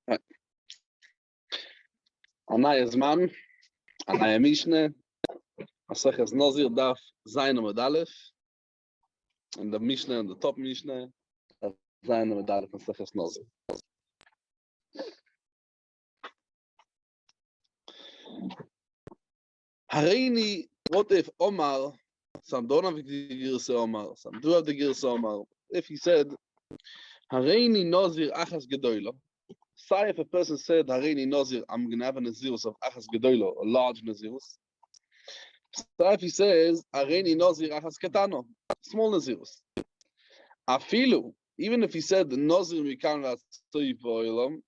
Right. Anaya Zman, Anaya Mishne, Masechet Nazir Daf Zayin Amud Aleph, and the Mishnah and the top Mishnah, Zayin Amud Aleph Masechet Nazir. Hareini, what if Omar, some don't have the Girsa Omar, some do have the Girsa Omar. If he said, Hareini Nazir Achas Gedoylo, say if a person said, Hareini Nazir, I'm going to have a Nazirus of Achas Gedoylo, a large Nazirus. So if he says, Hareini Nazir Achas Ketano, small Nazirus. Afilu, even if he said, the Nazir Mikan Vatsoy Vo'ilam,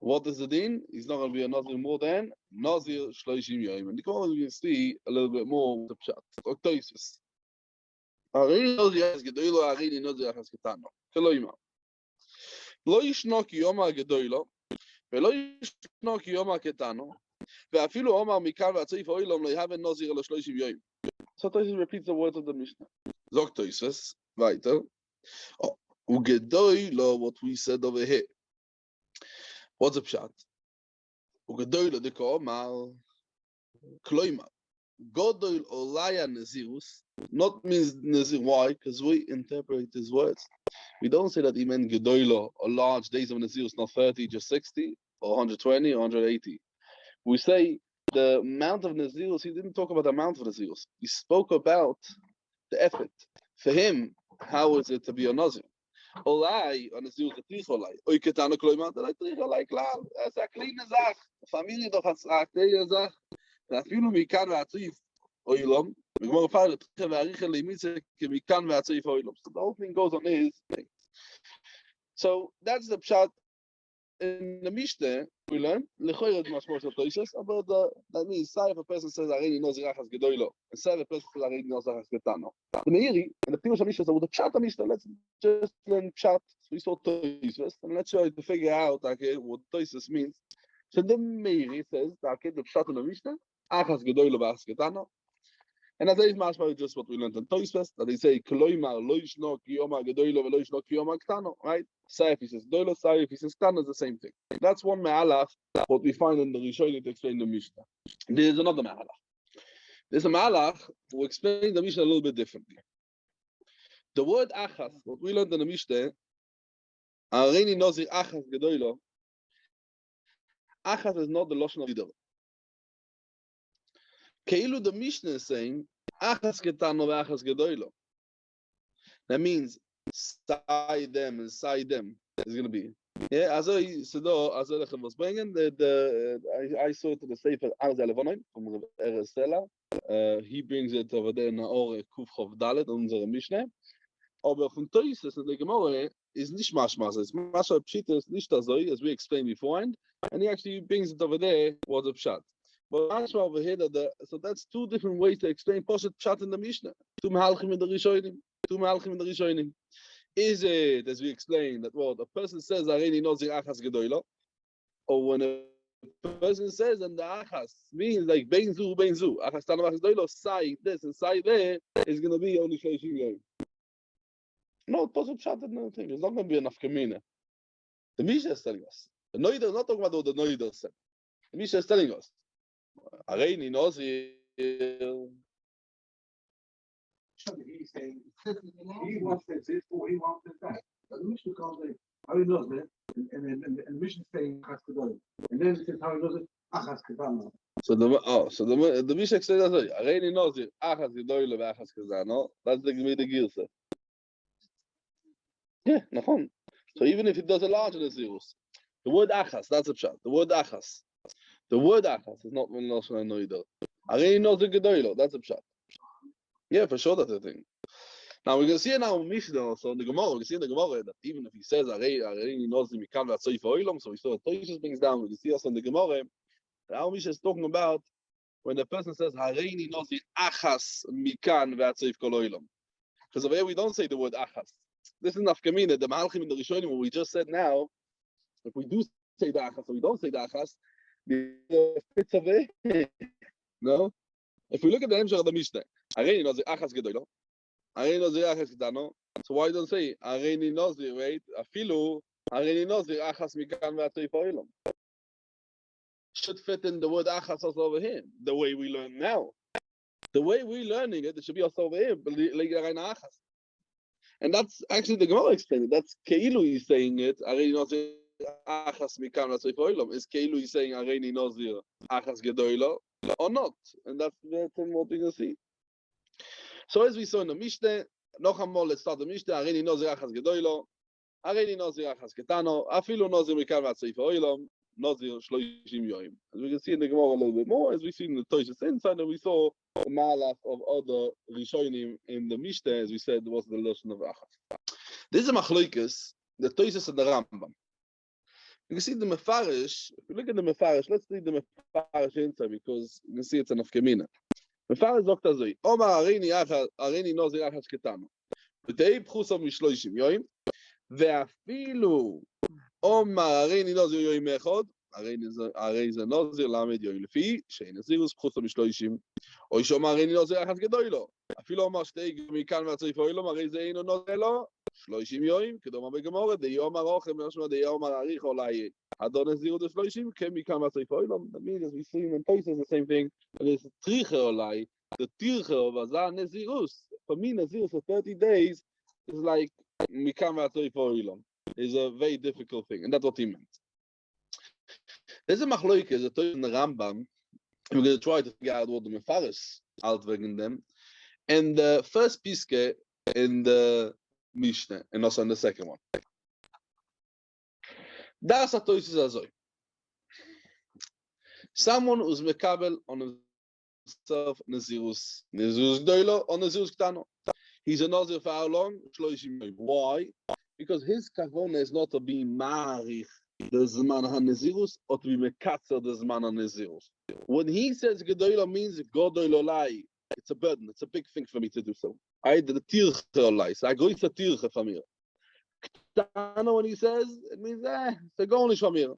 what is the din? He's not going to be a Nazir more than Nazir Shloishim Yom. And you can see a little bit more with the Pshat. Octoisus. Hareini Nazir Achas Gedoylo, Hareini Nazir Achas Ketano. Keloima. Lo yishnok yoma gedoylo, velo yishnok yoma ketano, ve'afilu omar mikal v'atzif oilom lo yahaven nazir elo 30 yom. So Tosfos repeats the words of the Mishnah. Zok Tosfos, weiter. Ugedoylo, what we said over here. What's the pshat? Ugedoylo diko omar kloima. Godoyl olaya nazirus, not means nazir. Why? Because we interpret his words. We don't say that he meant gedoylo, a large days of nazirus, not 30, just 60, or 120, or 180. We say the amount of nazirus. He didn't talk about the amount of nazirus. He spoke about the effort. For him, how is it to be a nazir? Olai, a nazirus ticholai. Oy ketano kloima, that I ticholai klal. That's a clean zach. Familie doch has akte zach. ואפילו מכאן ועציף אוילום, וגמור פעל לתחיל והריחל לימיצה כמכאן ועציף אוילום. So the whole thing goes on his thing. So that's the pshat in the Mishnah we learn. Lechoyer is much more Tosfos, but that means say if a person says Hareini Nazir Achas Gedoylo, and say if a person says Hareini Nazir Achas Ketano. The Meiri and the Pirush Mishnah with the pshat of Mishnah. Let's just learn pshat. So we saw Tosfos, and let's try to figure out what Tosfos means. So the Meiri says the pshat in the Mishnah. Achas gedoylo v'achas ketano, and as is mashma just what we learned in Tosfos, that they say kloimar lo yishnok yoma gedoylo v'lo yishnok yoma ketano, right? Say if he says doylo, say if he says ketano, is the same thing. That's one me'alach what we find in the Rishonim to explain the Mishnah. There's another me'alach. There's a me'alach who explains the Mishnah a little bit differently. The word achas, what we learned in the Mishnah, Hareini Nazir achas gedoylo. Achas is not the lashon of Yidel. Keilu the Mishnah is saying, Achas ketano ve'achas gedoylo. That means, sai them and sai them is going to be. Yeah, as I was bringing, I saw it to the Sefer Arza Levonoin from Eretz Stella. He brings it over there in Naor Kuf Chov Dalet, unsere Mishnah. Aber von Tosfos in the Gemara is nicht mashma. It's mashma pshita is nicht azoi, as we explained beforehand. And he actually brings it over there, what's a pshat. But mashma over here, so that's two different ways to explain poshet pshat in the Mishnah. Two mehalchim in the Rishonim. Is it, as we explained, that what a person says, Hareini Nazir Achas Gedoylo, or when a person says, and the Achas means like Bein Zu, Achas Tano Achas Gedoylo, sai this and sai there, is going to be only 30 yom. No, poshet pshat is no thing. There's not going to be enough kamina. The Mishnah is telling us. The Noider is not talking about what the Noider said. The Mishnah is telling us. Hareini Nazir. He's saying he wants this or he wants that. But the Mishnah calls it how he does it, and the Mishnah is saying Achas Gedoylo, and then it says how he does it Achas Ketano. So the Mishnah says that Hareini Nazir Achas Gedoylo ve'achas ketano. That's the Girsa. Yeah, nachon. So even if it does a larger Nazirus, the word Achas, that's a pshat. The word Achas is not when Lashon Noider. Hareini Nazir Gedoylo, that's a pshat. Yeah, for sure that's a thing. Now we can see now Mishnah also in the Gemara. We can see in the Gemara that even if he says Hareini Nazir Mikan Vatsoy Oilom, so we saw Tosfos brings down. We can see also in the Gemara that our Mishnah is talking about when the person says Hareini Nazir Achas Mikan Vatsoy Oilom. Because over here we don't say the word Achas. This is nafkamina, the Malchim in the Rishonim, what we just said now. If we do say the Achas or we don't say the Achas, the fits of it. No? If we look at the Hemshech of the Mishnah, Hareini Nazir Achas Gedoylo, Hareini Nazir Achas Ketano, so why don't say Hareini Nazir, right? Afilu Arini Nazir, Achas Mikan V'Atzoi Fo'ilam. Should fit in the word Achas also over here, the way we learn now. The way we're learning it, it should be also over here. And that's actually the Gemara explained it. That's Keilu is saying it. Arini Nazir Achas Mikan V'Atzoi Fo'ilam. Is Keilu is saying Arini Nazir Achas Gedoilo or not? And that's what we're going to see. So as we saw in the Mishnah, noch einmal, let's start the Mishnah. Arini Nazir Achas Gedoilo. Arini Nazir Achas Ketano. Afilu Nazir Mikan V'Atzoi Fo'ilam. Nazir Shloishim Yoim. As we can see in the Gemara a little bit more, as we see in the Toshis inside, and we saw the Malach of other Rishonim in the Mishnah, as we said, was the Lashon of Achas. This is a Machlokes, the Toshis and the Rambam. You can see the Mefarish. If you look at the Mefarish, let's read the Mefarish inside because you can see it's an Afkemina. Mefarish Dr. Zoi. Omar Arini Nazir Achas Ketano. V'tei Pchusav Mishloishim Yoim. Ve'afilu Omar Arini Nazir Yoim Echod. הרי זה נוזיר למד יום לפי שאין נזירוס פחוס משלושים או ישומר הרי נוזיר אחת גדוי לו אפילו אומר שתי מכאן והצריף אוי לו הרי זה אינו נוזיר לו 30 יום כדומה בגמורת דיום ארוך משמע דיום אריך אולי אדון נזירות ו30 כמכאן והצריף אוי לו that means as we see in places the same thing there's triche אולי the tirche was a נזירוס for me נזירוס for 30 days is like מכאן והצריף אוי לו is a very difficult thing and that's what he meant. There's a machlokes, a Torah in the Rambam. We're going to try to figure out what the Mefaris outwegen them. And the first piske in the Mishnah, and also in the second one. Das a Torah is azoi. Someone who's mekabel on himself Nazirus Gdoilo or Nazirus Ktano. He's a Nazir for how long? Why? Because his kavona is not to be marich the Zman HaNezirus or to be Mekatzer the Zman HaNezirus. When he says Gedoilo means Godoilo Olai, it's a burden, it's a big thing for me to do so. I did the Tirche Olai, so I go to Tirche from here. Katana, when he says, it means, it's a Gonish from here.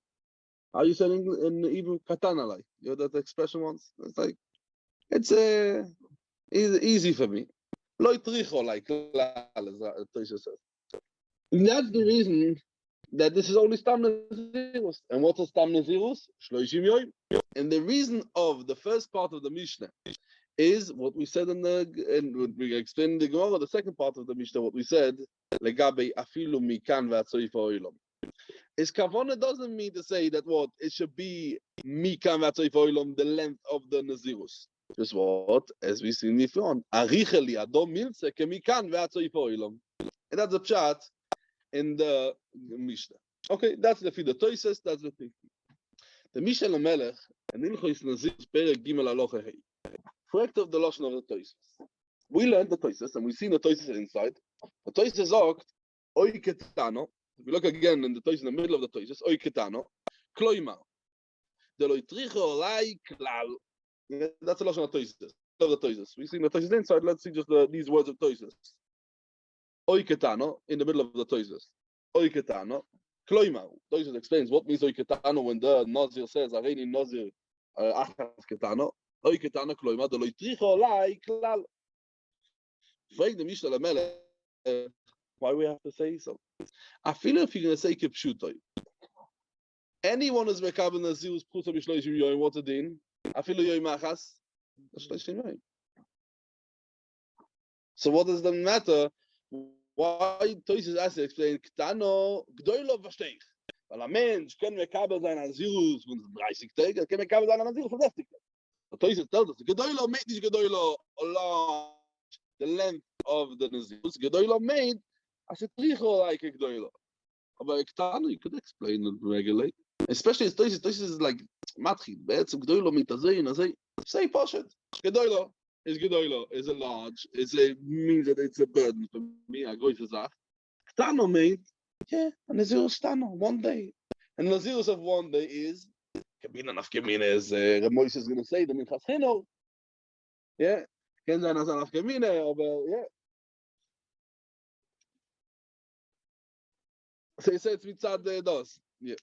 How you saying in even Katana Olai? You heard that expression once? It's like, it's easy for me. Loi Tirche Olai, as Tosha says. And that's the reason that this is only Stam Nazirus. And what is Stam Nazirus? Shloishim Yoim. And the reason of the first part of the Mishnah is what we said and we explained in the Gemara, the second part of the Mishnah, what we said, Legabe afilu mikan v'atzoi fo'olam. His kavana doesn't mean to say that what? It should be mikan v'atzoi fo'olam, the length of the Nazirus. Just what? As we see in the front. Aricheli adom milse ke mikan v'atzoi fo'olam. And that's a pshat in the Mishnah. Okay, that's the Fida Toises, that's the thing. The Mishnah Lamelech, and Ilchois Nazir, Perek Gimel Aloche Hei. Correct of the Lashon of the Toises. We learned the Toises, and we've seen the Toises inside. The Toises sagt, Oi Ketano, if we look again in the Toises in the middle of the Toises, Oi Ketano, Kloimar. The Loi Triche Olai Klal. That's the Lashon of the Toises. We've seen the Toises inside, let's see just these words of Toises. Oi Ketano, in the middle of the Toises. Oi Ketano, Kloimar. Toises explains what means Oi Ketano when the Nazir says, Areini Nazir Achas Ketano. Oi Ketano Kloimar, the Loi Triche Olai Klal. Frag the Mishnah Lamelech, why we have to say so? I feel if you're going to say Kipshutoi. Anyone is Mekabel Nazirus Pchusa B'Shloishim Yoim, what's the din? I feel Yoim Achas, Shloishim Yoim. So what does that matter? Why Toises has to explain Ktano Gdoilo Versteich? Weil ein Mensch kann Mekabel sein Nazirus von 30 Tagen, kann Mekabel sein Nazirus von 60 Tagen. Toises tells us Gdoilo meint nicht Gdoilo along the length of the Nazirus. Gdoilo meint as a tricho like a Gdoilo. But Ktano you could explain it regularly. Especially Toises is like Matchid. Be'etzem Gdoilo meint azay and azay. Say Poshet. Gdoilo is a large. Means that it's a burden for me. I go to Zach. Ktano means yeah, and Nazirus Ktano 1 day. And Nazirus of 1 day is Kabina Nafkemina as Ramois is going to say the Minchas Hino. Yeah, can sein as Nafkemina, aber yeah. So he says mitzad dos. Yeah.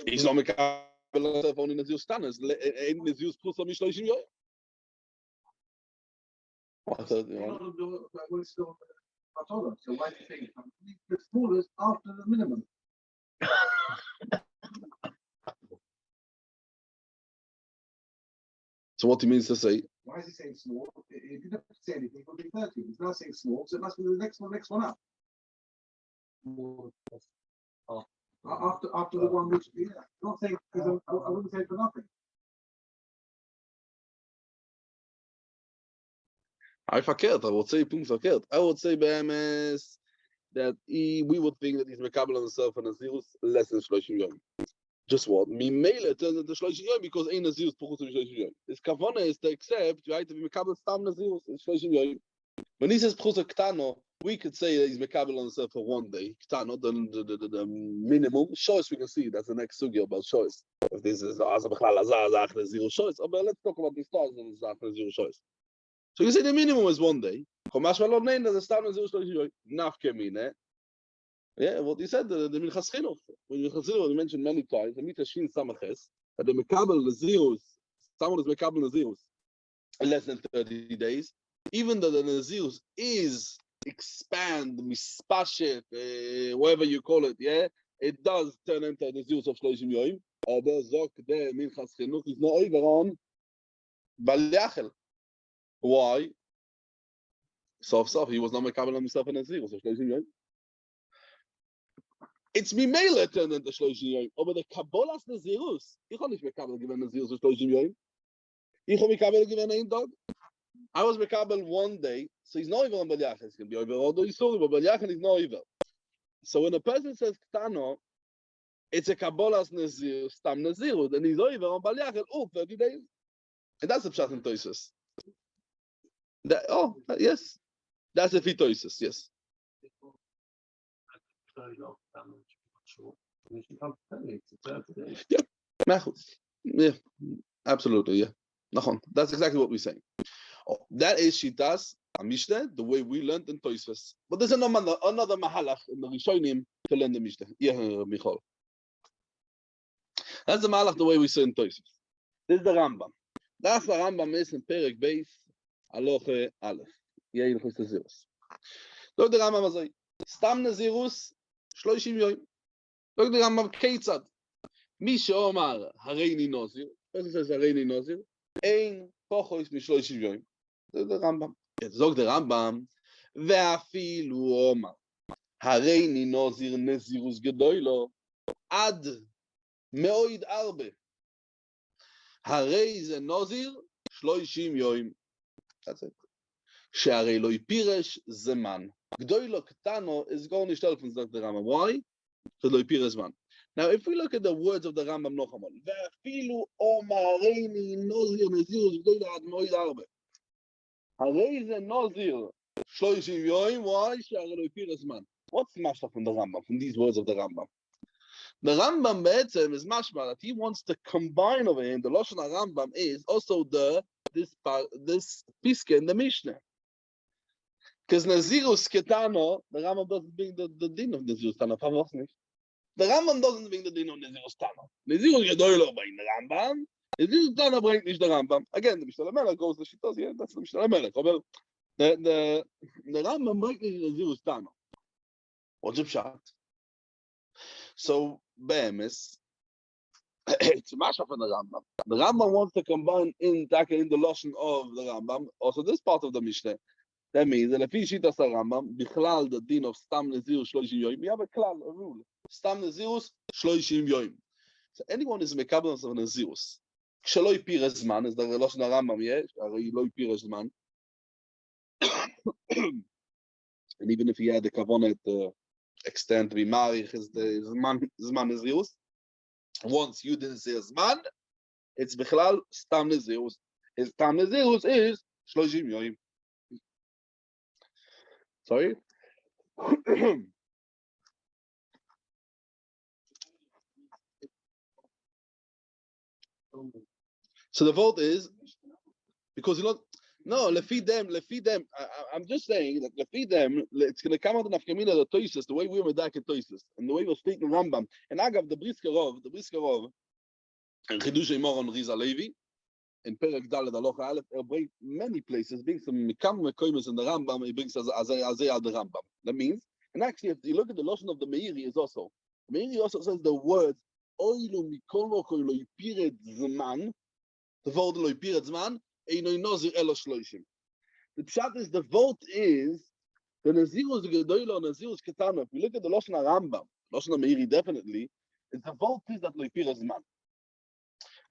He's not Mekabel himself only Nazirus Ktano. Ain't Nazirus Pchusa B'Shloishim Yoim. So why do you think the smallest after the minimum? So what he means to say? Why is he saying small? He didn't say anything. It would be 30. He's now saying small, so it must be the next one up. After the one which, yeah, I'm not saying because I wouldn't say for nothing. I verkehrt. I would say punkt verkehrt. I would say BMS that we would think that he's mekabel on himself and Nazirus less than 30 yom. Just what? Me mail it turns into 30 yom because ein Nazirus puchut to 30 yom. His kavana is to accept you have to be mekabel stam Nazirus in 30 yom. When he says puchut ktano, we could say that he's mekabel on himself for one day. Ktano, the minimum. Choice we can see. That's the next sugya about choice. If this is zero choice, but let's talk about the stars of zero choice. So you say the minimum is one day. Yeah, what you said, the Minchas Chinuch. When Minchas Chinuch, you mentioned many times, the Mita Shin Samaches, that the Mekabel, the zeros, someone is Mekabel the zeros, less than 30 days, even though the Nazirus is expand, mispashet, whatever you call it, yeah, it does turn into the Nazirus of Shloshim Yoim, or the Zok, the Minchas Chinuch is not over on Bal Yachel. Why? Sof, he was not Mekabel himself in Nazirus of Shloshim Yoim. It's me mele turned into 30 Yom. Aber the Kabbalas Nazirus, ich habe nicht Mekabel given Nazirus of 30 Yom. Ich habe Mekabel given ein Tag. I was Mekabel one day, so he's not even on Baliach. It's going to be over. Although he's sorry, but Baliach is not over. So when a person says Ktano, it's a Kabbalas Nazir, Stam Nazirus, and he's over on Baliach, 30 days. And that's a Pshat in Toisus. Yes. That's a Fitoisus, yes. Yeah, yeah, absolutely, yeah. That's exactly what we're saying. That is Shitas Mishnah, the way we learned in Toisves. But there's another mahalach in the Rishonim to learn the Mishnah. Yeah, Michal. That's the mahalach the way we say in Toisves. This is the Rambam. That's the Rambam is in Perek Beis Aloche Aleph. Yeah, you know the Zirus. Look the Rambam azay. Stam Nazirus 30 yom. Look the Rambam Keitzad. Mi sheomar hareini Nazir. Person says hareini Nazir. Ein pochois mi-30 yom. Look the Rambam. Look the Rambam. Ve'afilu omar hareini Nazir Nazirus gedoylo ad meoid arbe. Harei ze Nazir 30 yom. That's it. שהרי לא יפירש זמן. גדולו קטנו is going to tell from the Rambam. Why? So לא יפירש זמן. Now, if we look at the words of the Rambam noch einmal, ואפילו אומרני נוזיר נזירוס גדולו עד מועד הרבה. הרי זה נוזיר 30 יום, why? שהרי לא יפירש זמן. What's the mashma from the Rambam, from these words of the Rambam? The Rambam בעצם is mashma that he wants to combine over here. The Lashon Rambam is also this piske in the Mishnah. Because Nazirus Ketano, the Rambam doesn't bring the din of Nazirus Tano. The Rambam doesn't bring the din of Nazirus Tano. Nazirus Gedoylo bring the Rambam. Nazirus Tano brings nicht the Rambam. Again, the Mishnah Melech goes to Shittos. Yeah, that's the Mishnah Melech. The Rambam brings nicht Nazirus Tano. What's the pshat? So, Be'emes, it's a mashup in the Rambam. The Rambam wants to combine in the Lashon of the Rambam, also this part of the Mishnah. That means that if you see the Rambam, bichlal the din of stam nazirus 30 yom, we have a klal, a rule. Stam nazirus 30 yom. So anyone is mekabel of nazirus. Kshelo yipir zman is the Lashon Rambam, yeah. Ari lo yipir zman. And even if he had the kavanah to extend to be marich, is the zman nazirus. Once you didn't say zman, it's bichlal stam nazirus. His stam nazirus is 30 yom. Sorry? So the vote is because you know, no, lefi them. I'm just saying that lefi them, it's going to come out in Afkamina the Toises, the way we were medak at Toises, and the way we're speaking Rambam. And I got the Briskerov, and Chidush Imor on Riza Levi, in Perek Dalet Halacha Aleph, brings many places, brings some Mikam Mekoimus in the Rambam, he brings as the Rambam. That means, and actually, if you look at the Lashon of the Meiri, is also, Meiri also says the words, Oilu Mikol Mokoi Lo Yipiret Zman, the word Lo Yipiret Zman, Einoi Nazir Elo Shloishim. The pshat is, the vote is, the Nazirus Gedoylo, Nazirus Ketana. If we look at the Lashon Rambam, Lashon of Meiri definitely, is the vote is that Lo Yipiret Zman.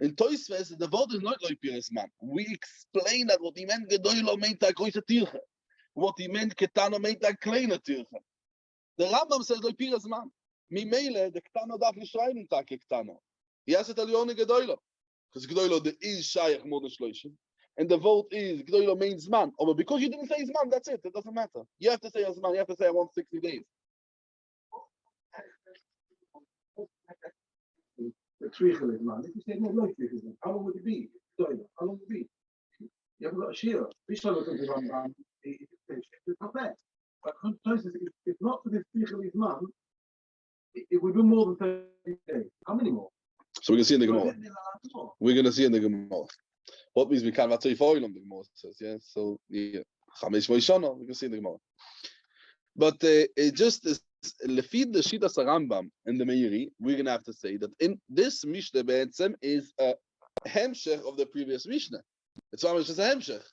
In Toysves, the vote is not Lo Yipiret Zman. We explain that what he meant Gedoylo meant a Große Tirche. What he meant Ketana meant a Kleine Tirche. The Rambam says Lo Yipiret Zman. Mimele, the Ketana darf nicht schreiben, Tag Ketana. He has it Alione Gedoylo. Because Gedoylo, there is Shayach more than Shloishim. And the vote is Gedoylo means Zman. Oh, but because you didn't say Zman, that's it. It doesn't matter. You have to say Zman. You have to say I want 60 days. The Trichel is man. If you say no, like Trichel, how long would it be? How long would it be? You haven't got a shear. We shall look at the Rambam. It's not there. But if not for this Trichel is man, it would be more than 30 days. How many more? So we're going to see in the Gemara. We're going to see in the Gemara. What means we can't have to follow the Gemara says, yeah? So, yeah. Chamesh Moishana, we can see in the Gemara. But it just is, Lefid the Shitas Rambam and the Meiri, we're going to have to say that in this Mishnah Be'etzem is a hemshech of the previous Mishnah. It's Mamash is a hemshech.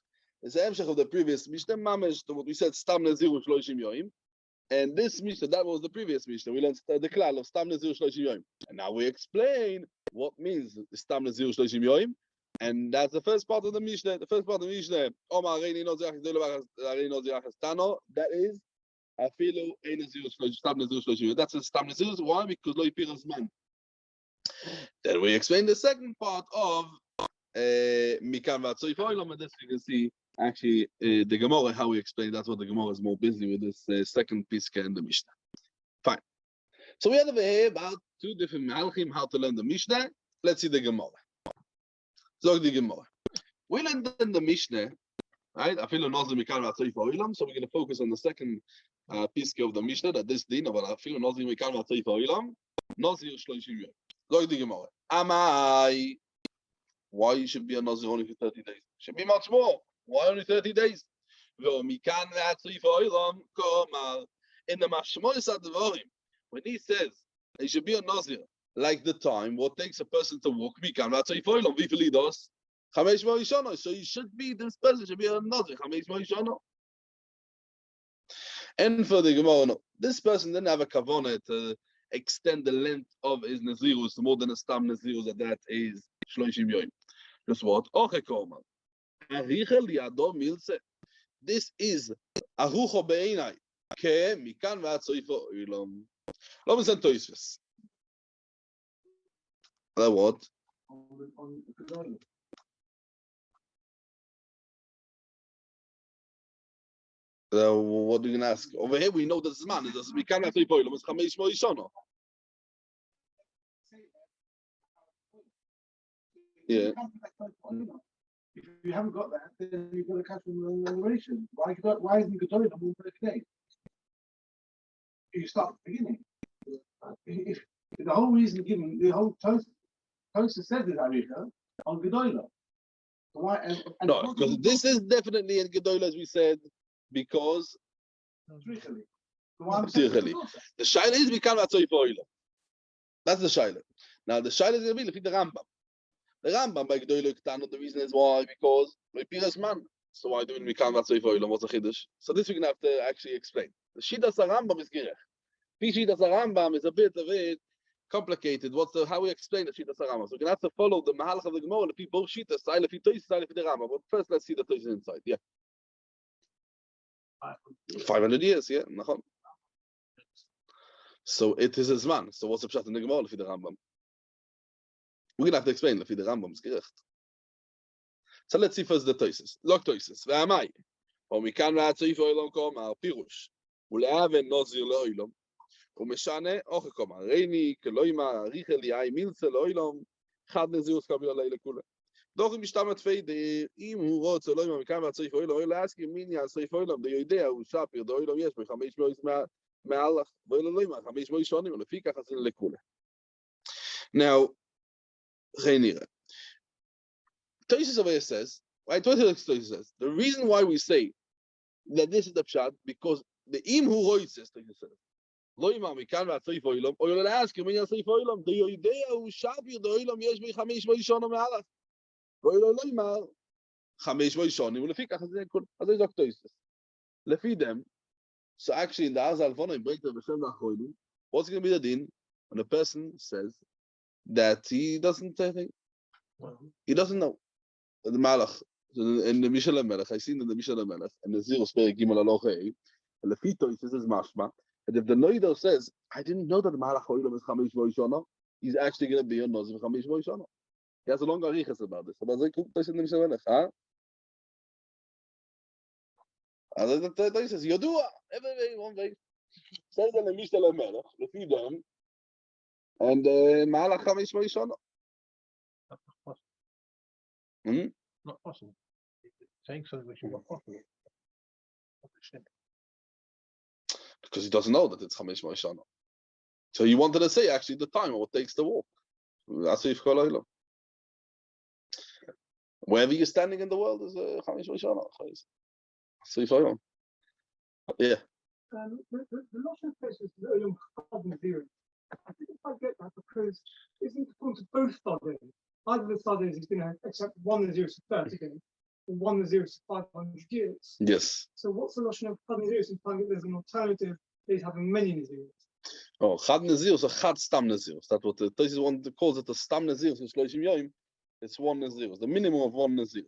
It's a hemshech of the previous Mishnah. Mamash, what we said, Stam Naziru Shloishim Yoim. And this Mishnah, that was the previous Mishnah. We learned the klal of Stam Naziru Shloishim Yoim. And now we explain what means Stam Naziru Shloishim Yoim. And that's the first part of the Mishnah. The first part of the Mishnah, Omar Reini Nozirach Reini Nozirach Tano. That is Afilu Ein Naziru Stam Naziru Shloishim Yoim. That's a Stam Naziru. Why? Because Lo Yipiras Man. Then we explain the second part of Mikan Vatzoy Foilom, and this you can see actually the Gemara, how we explain. That's what the Gemara is more busy with, this second Piska in the Mishnah. Fine. So we have over here about two different Malchim, how to learn the Mishnah. Let's see the Gemara. Zog the Gemara. We learned in the Mishnah, right? I feel Nazir Mikan Vatzoy Foilom, so we're going to focus on the second Piska of the Mishnah, that this din, but I feel Nazir Mikan Vatzoy Foilom, Nazir Shloishim Yom. Zog the Gemara. Amai. Why you should be a Nazir only for 30 days? Should be much more. Why only 30 days? In the Mashmois Advarim, when he says he should be a Nazir, like the time, what takes a person to walk, so you should be, this person should be a Nazir. And for the Gemara, no. This person didn't have a kavanah to extend the length of his Nazirus to more than a Stam Nazirus, that is Shloishim Yoim. Just what? This is Arucho Be'enai. Ke Mikan V'Atzoifo Olam. Lo Misan Toisves. What? What do you ask? Over here we know that this man is Mikan V'Atzoifo Olam. It's Chamesh Moishana. Yeah. If you haven't got that, then you've got to catch them in the relation. Why isn't Gedolim on 30 days? You start at the beginning. If the whole reason given, the whole Tosa says is Arika on Gedolim. Why? No, because this is definitely in Gedolim, as we said, because Tricheli. The Shaila is become Atzoy Foilam. That's the Shaila. Now the Shaila is going to be the Rambam. The Rambam by Gedolim Ketana, the reason is why, because Leipiras Man. So why do we can't say Foilam? What's a Chiddush? So this we're going to have to actually explain. The Shidas Rambam is Gerech. The Shidas Rambam is a bit of it complicated. How we explain the Shidas Rambam? So we're going to have to follow the Mahalach of the Gemara, the people Shitas, the Toys, the Rambam. But first, let's see the Toys inside. Yeah. 500 years, yeah. So it is a Zman. So what's the Pshat in the Gemara, the Rambam? We're going to have to explain the Rambam is Gerecht. So let's see first the Toises. Log Toises. Ve'amai. When we can write so if Oilom come our Pirush. Ulehaven Nazir leOilom. Umeshane Ochekoma. Reini Keloima Richel Yai Milze leOilom. Chad Nazirus Kabila Leile Kule. Doch im Shtamet Feide im Hurot Eloima we can write so if Oilom. Oil ask him Minya so if Oilom the idea who Shapir the Oilom yes by 5 mois me'alach. Ve'Eloima 5 mois shonim ulefika Chazin lekule. Now. Geen Tosis over here says, right? Tosis says the reason why we say that this is the pshat because the im who writes says Tosis says. Loimar mikan v'atzoif oilom. Or you'll ask him, "Atzoif oilom, the idea who shabir the oilom yesh bi chamesh v'yishonu me'alach." Loimar chamesh v'yishonu. Ulefikach hazeh kol hazeh zok Tosis. Lefi them. So actually, in the Azal Fona, in Break the B'Shem Nachoilim, what's going to be the din when a person says that he doesn't think, he doesn't know the Malach in the Mishal Melech? I seen in the Mishal Melech and the Zero Spirit Gimel Alochei, and the Fito he says Mashma, and if the Noido says, I didn't know that the Malach Oilam is Chamesh Voishana, he's actually going to be a Nazir Chamesh Voishana. He has a long arichas about this. About Zay Kuk in the Mishal Melech, huh? And he says, Yodua, every one way. Say that the Mishal Melech, the Fidam, and Malach Chamesh Voishana. Not possible. Saying something which is not possible. Because he doesn't know that it's Chamesh Moishana. So he wanted to say actually the time or what takes the walk. Wherever you're standing in the world is Chamesh Moishana. Yeah. The loss of places is Olam Chad Nazir. I think if I get that because isn't the point of both studies? Either the studies is going to accept one Nazir for 30 days or one Nazir for 500 years. Yes. So what's the loss of Chad Nazir in finding there's an alternative is having many Nazirs? Oh, Chad Nazir is a Chad Stam Nazir. That's what this is one calls it the Stam Nazir. So Shloshim Yoim, it's one Nazir. The minimum of one Nazir.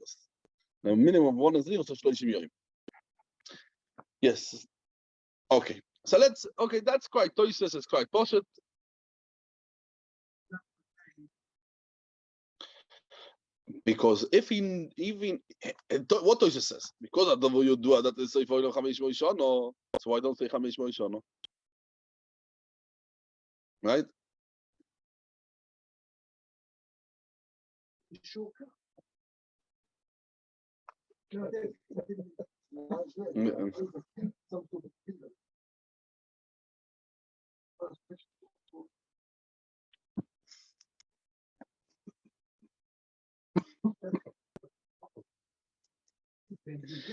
The minimum of one Nazir is Shloshim Yoim. Yes. Okay. So let's. Okay, that's quite. Toises is quite poshut. Because if he even what Toises says, because of the you do that is say for Chamesh Moishano, so why don't say Chamesh Moishano? Right?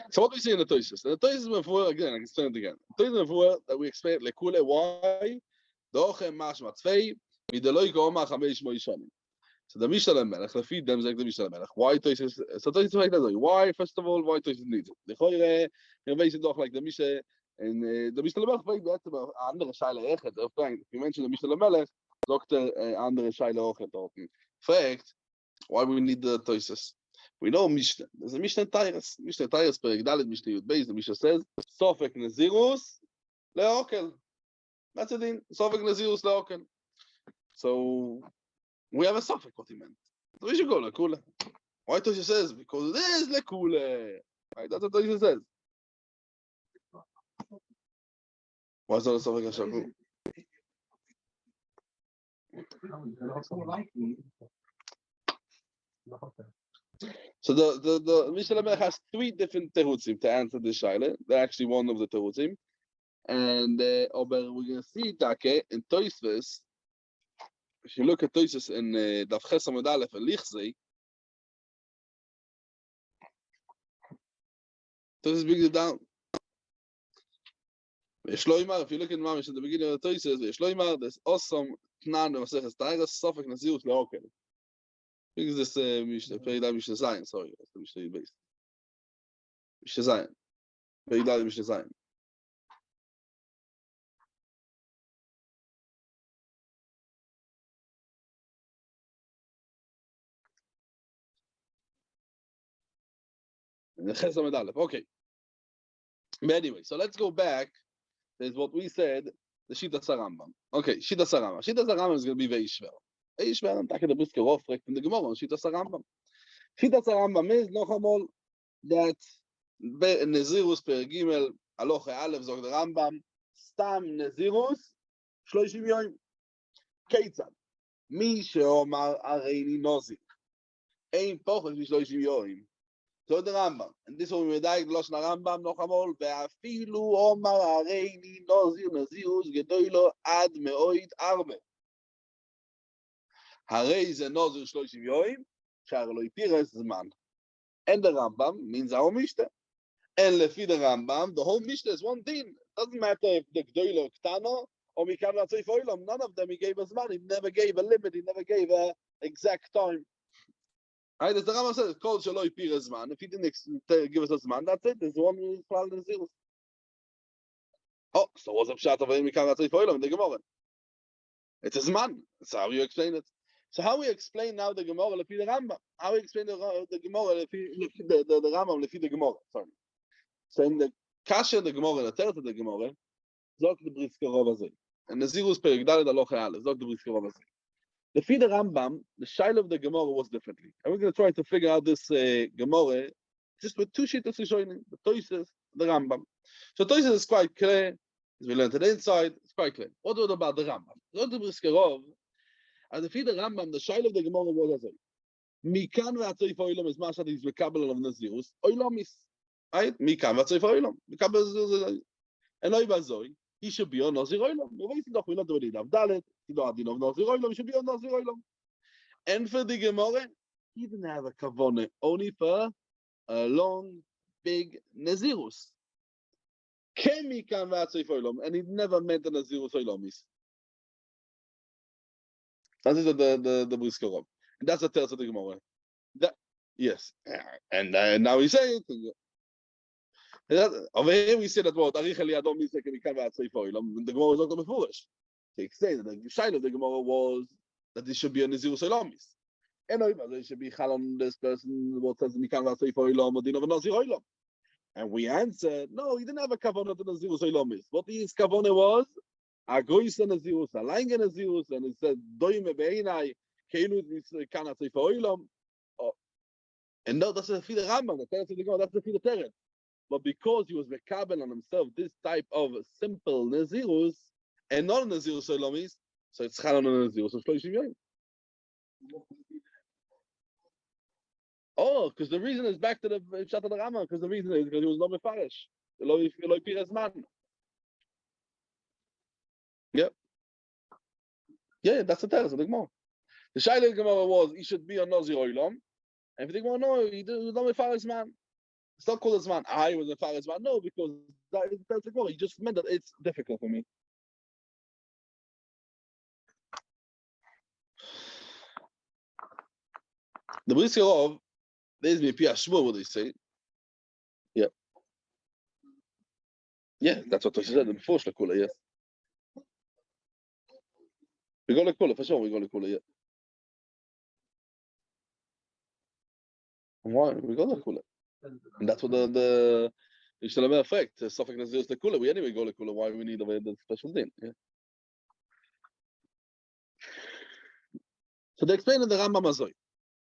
So what do we see in the Toises? The Toises before again, I can explain it again. Toises before that we explain lekule why dochem mashma tvei mideloi koma chamesh moishani. So the Mishnah Melech, the feed them like the Mishnah Melech. Why Toises? So Toises like that. Why first of all? Why Toises needs it? The choire, you know, doch like the Mishnah and the Mishnah Melech. Why that's about andere Shaila Echet. If you mention the Mishnah Melech, Doctor andere Shaila Echet. Fact, why we need the Toises? We know Mishnah. There's a Mishnah Tyrus. Mishnah Tyrus Perek Dalet Mishnah Yud Beis. The Mishnah says Sofek Nazirus leOkel. That's it. Sofek Nazirus leOkel. So we have a Sofek what he meant. So we should go lekule. Why Tosha says because it is lekule. Right? That's what Tosha says. Why is that a Sofek Hashaku? So the Mishnah Melech has three different terutzim to answer the shaila. They're actually one of the terutzim, and we're going to see Take in Toisves. If you look at Toisves in Daf Ches Amud Aleph and Lichzei, Toisves brings it down. If you look in Mamish at the beginning of the Toisves, there's awesome Tnan and Masechet Taigas Sofek Nazirus leOkel. Because this Mishnah Zayin, sorry, that's the Mishnah base. Mishnah Zayin. Peridal Mishnah Zayin. Okay. But anyway, so let's go back. There's what we said, the Shita Sarambam. Okay, Shita Sarambam. Shita Sarambam is going to be Veishver. Veishver, I'm talking about the Rof, from the Gemara, Shita Sarambam. Shita Sarambam is, noch einmal, that Nazirus per Gimel, Aloche Aleph, zog der Rambam, Stam Nazirus, 30 Yom. Keitzad. Mi sheomar areini Nazir. Ein pochos mi 30 Yom. So the Rambam, and this one we medayik los na Rambam noch einmal, ve'afilu omar areini Nazir Nazirus gedoilo ad me'oid arbe. הרי זה נוזר 30 יום, שהרי לא יתירס זמן. And the Rambam means our Mishnah. And lefi the Rambam, the whole Mishnah is one thing. Doesn't matter if the Gdoilo Ktano or Mikan Ratzei Foilam. None of them he gave us money. He never gave a limit. He never gave a exact time. Right? As the Rambam says, called Shaloi Pira Zman. If he didn't give us a Zman, that's it. There's one problem in Nazirus. Oh, so what's up shot of Mikan Ratzei Foilam in the Gemara? It's a Zman. That's how you explain it. So how we explain now the Gemara lefi the Rambam? How we explain the Gemara lefi the Rambam lefi the Gemara? Sorry. So in the Kasha the Gemara, the third of the Gemara, Zok the Brisker Rov Azay. And the Nazirus Perik Daled Aloch Ha'ale, Zok the Brisker Rov Azay. Lefi the Rambam, the Shaila of the Gemara was differently. And we're going to try to figure out this Gemara just with two shittas Rishonim, the Toises, the Rambam. So Toises is quite clear. As we learned to the inside, it's quite clear. What about the Rambam? Zok the Brisker Rov, and lefi the Rambam, the Shaila of the Gemara was Azay. Mikan Ratzei Foilam is Mashat is Mekabel of Nazirus, Oilamis. Right? Mikan Ratzei Foilam. Mekabel and Oivazoi. He should be on Nazir Oilam. We're not doing it. Avdalet. You don't have enough Nazir Oilam. He should be on Nazir Oilam. And for the Gemara, he didn't have a kavone, only for a long, big Nazirus. Kemi kan Ratzei Foilam, and he never meant the Nazirus Oilamis. That is the Brisker Rov. And that's the third of the Gemara. Yes. And now he's saying over here we say that what Arich Eliadom means that we can't say for him. The Gemara was not going to be foolish. They say that the side of the Gemara was that it should be a Nazirus Olamis. And it should be Chalon, this person what says we can't say for him or Din of a Nazir Olam. And we answered, no, he didn't have a kavanah to Nazirus Olamis. What his kavanah was a Goyis Nazirus, a Lange Nazirus, and he said Doime Beinai, Keinu can't say for him. And no, that's the Fide Rambam, that's the Fide Teret. But because he was mekabel on himself this type of simple Nazirus and not Nazirus Olamis, so it's Chalon and Nazirus of Shloshim Yom. Oh, because the reason is back to the Pshat of the Rambam, because the reason is because he was not mefarish. Eloi Pires man. Yep. Yeah, that's the terrace of the Gemara. The Shaila Gemara was he should be on Nazir Olam, and if the Gemara no, he was not mefarish man. It's not called as man. I was a father's man. No, because that's the goal. He just meant that it's difficult for me. The Brisker Rov, there's me Pia Shmuel, what they say. Yeah. Yeah, that's what I said before Shlakula, yes. We got Lekula, for sure, we got Lekula, yeah. Why? We got Lekula. And that's what the Yishtalameh effect, Safek Nazirus Lekula. We anyway go Lekula. Why we need the special thing? Yeah. So they explain in the Rambam Azoi.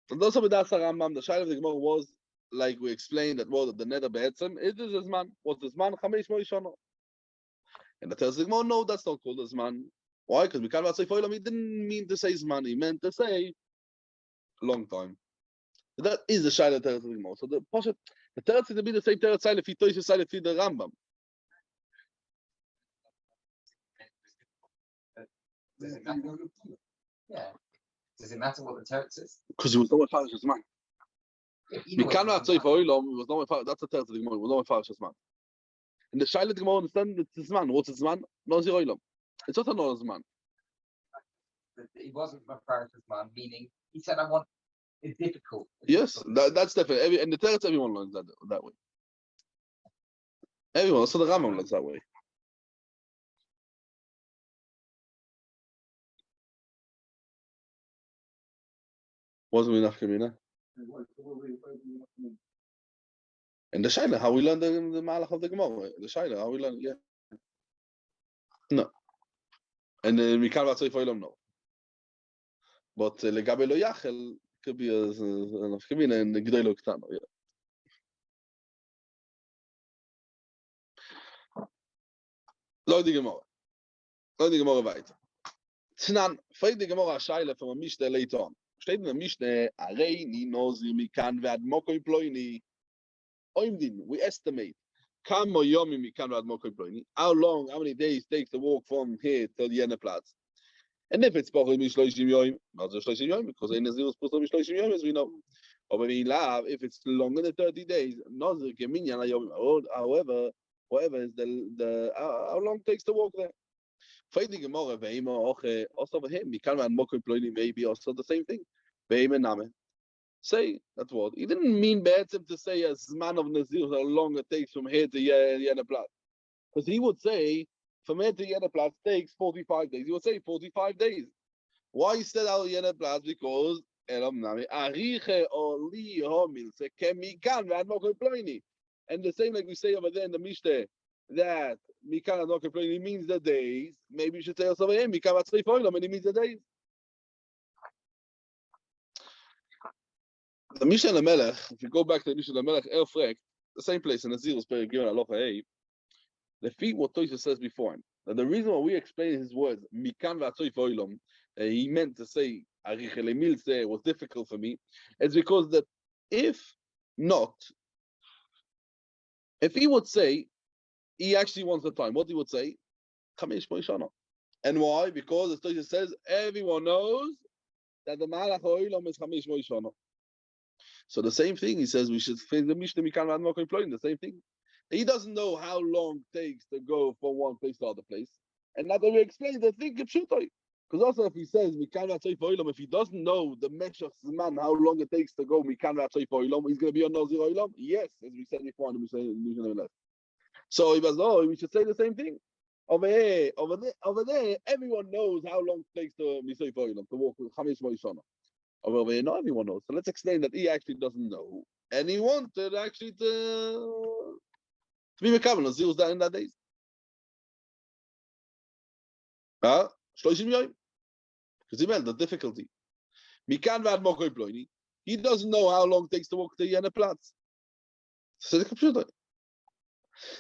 And also with that Rambam, the Shaila of the Gemara was like we explained that was the Neder Be'etzem. It is Zman. What's the Zman? Chamesh Moishana. And the tells the Gemara, no, that's not called the Zman. Why? Because we can't say Foilam. He didn't mean to say Zman. He meant to say long time. That is the Shaila Teretz of the Gemara. So the Teretz is to be the same Teretz side if he toys side if he the Rambam. Does it matter? Yeah. Does it matter what the Teretz is? Because he was not Mefarish as man. We cannot say for Olam. He was not Mefarish. That's the Teretz of the Gemara. He was not Mefarish as man. And the Shaila of the Gemara understand it's Zman. What's Zman? Nazir Olam. It's not a Zman. He wasn't Mefarish as man, meaning he said, I want. It's difficult. Yes, that's definitely. And the Teretz, everyone learns that way. Everyone, so the Rambam learns that way. Wasn't we Nafkamina? And the Shaila, how we learn the Malach of the Gemara. The Shaila, how we learn, yeah. No. And we can't say for Ilam, no. But Legabe Lo Yachel could be a Nafkamina and the Gdei Ktano, yeah. Lo die Gemara weiter. Tnan, fragt die Gemara Shaila from a Mishnah later on. Steht in der Mishnah, Arei ni Nazir mikan ve'ad mokoi ploini. Oimdin, we estimate. Kamo yomi mikan ve'ad mokoi ploini. How many days takes the walk from here till the Yeneplatz? And if it's Pachim Mishloishim Yoim, not just Shloishim Yoim, because in Nazir is supposed to be Shloishim Yoim, as we know. Or if it's longer than 30 days, Nazir Geminyan Hayomim. However, whatever is the how long it takes to walk there. Fighting Gemara, also over him, maybe also the same thing. Say that word. He didn't mean Be'etzim to say a Zman of Nazir, how long it takes from here to Yenaplat. Because he would say, from here to Yenaplat takes 45 days. He would say 45 days. Why he said Al Yenaplat? Because and the same like we say over there in the Mishnah, that Mikan and Okaploini means the days. Maybe you should say also over here, Mikan Atzrei Foilam, and it means the days. The Mishnah Melech, if you go back to the Mishnah Melech, Elfrek, the same place in the Nazir's period given Aloha Hey, the feet what Toysha says before him. Now the reason why we explain his words, Mikan Atzrei Foilam, he meant to say, it was difficult for me, is because that if he would say, he actually wants the time, what he would say, Chamesh Moishana. And why? Because the Toysha says, everyone knows that the Malach Oilam is Chamesh Moishana. So the same thing, he says, we should think the Mishnah Mikan Ad Moko employing the same thing. He doesn't know how long it takes to go from one place to other place. And now that we explain the thing, because also if he says Mikan Ad Oilam, if he doesn't know the Meshach Zman, how long it takes to go Mikan Ad Oilam, he's going to be on Nazir Oilam? Yes, as we said before in the Mishnah. So he was, we should say the same thing. Over there, everyone knows how long it takes to Misay Oilam, to walk with Chamesh Moishana. Over here, not everyone knows. So let's explain that he actually doesn't know. And he wanted actually to be Mekabel. Nazir was that in that days. Shloishim Yoim. Because he meant the difficulty. Mikan Vad Mokoi Ploini. He doesn't know how long it takes to walk to Yenaplatz. So the computer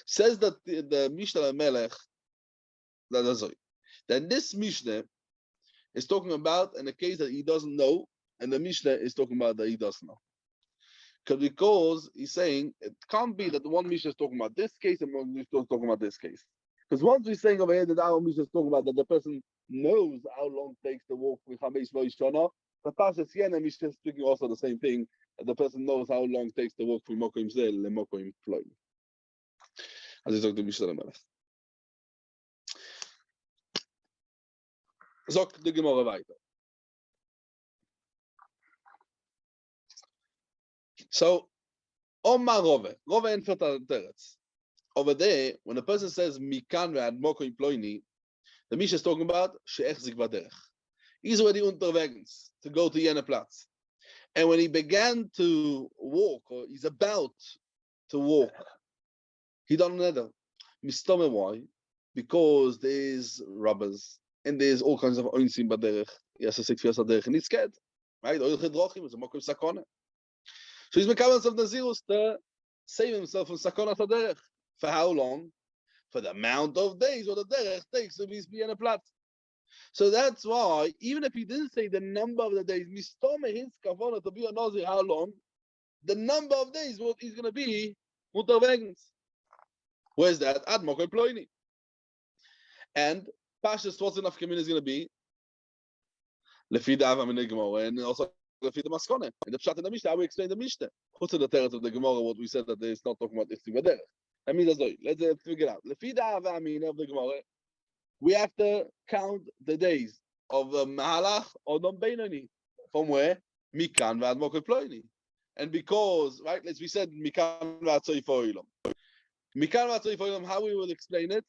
says that the Mishnah Melech, that this Mishnah is talking about in a case that he doesn't know, and the Mishnah is talking about that he doesn't know. Because he's saying it can't be that the one Mishnah is talking about this case and one Mishnah is talking about this case. Because once we're saying over here that our Mishnah is talking about that the person knows how long it takes to walk with Chamesh Moishana, the Pasha Siena Mishnah is speaking also the same thing, that the person knows how long it takes to walk from Mokoim Zel and Mokoim Floyd. As he talked to Mishnah Melech. Zok the Gemara weiter. So, Omar Rove entfert teretz. Over there, when a person says Mikan ve'ad Mokoim Ploini, the Mishnah is talking about she'ech zik baderech. He's already unterwegs to go to Yenaplatz. And when he began to walk, or he's about to walk, he done another. Mistome, why? Because there's robbers and there's all kinds of oinsim baderech. Yes, a sik fias baderech, and he's scared. Right? Oil chedrochim is a mokum sakona. So he's making himself Nazirus to save himself from sakona baderech. For how long? For the amount of days or the derech takes to be in a plat. So that's why, even if he didn't say the number of the days, mistome his kavona to be a Nazir, how long? The number of days what he's going to be unterwegs. Where's that? Ad Mokoi Ploini. And Pashas, what's enough community is going to be? Lefi the Ava Minei Gemara, and also Lefi the Maskone. In the Pshat in the Mishnah, we explain the Mishnah. What's the teretz of the Gemara, what we said that it's not talking about Ichtiv Baderech. That means let's figure out. Lefi the Ava Minei of the Gemara, we have to count the days of Mahalach or Dom Beinoni. From where? Mikan Vad Mokoi Ploini. And because, right, as we said, Mikan Vad Tzoi Foilam. Mikan Vad Tzoi Foilam, how we will explain it?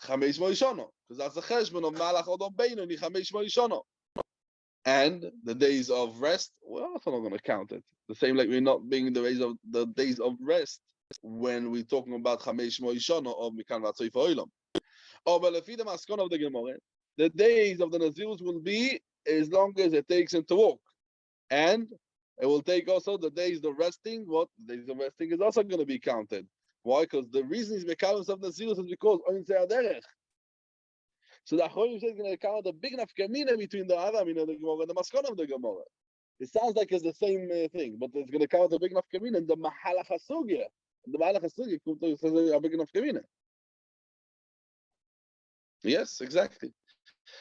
Chamesh Moishono. Because that's the cheshbon of Malach or Dom Beinoni, Chamesh Moishono. And the days of rest, we're also not going to count it. The same like we're not being the days of rest when we're talking about Chamesh Moishono of Mikan Vad Tzoi Foilam. Oh, but if the maskon of the Gemara, the days of the Nazirus will be as long as it takes him to walk. And it will take also the days of resting. What? The days of resting is also going to be counted. Why? Because the reason he's making himself Nazirus is because Oin Se'aderech. So the Achorim is going to count a big enough kamina between the Aramim of the Gemara and the maskon of the Gemara. It sounds like it's the same thing, but it's going to count a big enough kamina in the Mahalach HaSugya. The Mahalach HaSugya says a big enough kamina. Yes, exactly.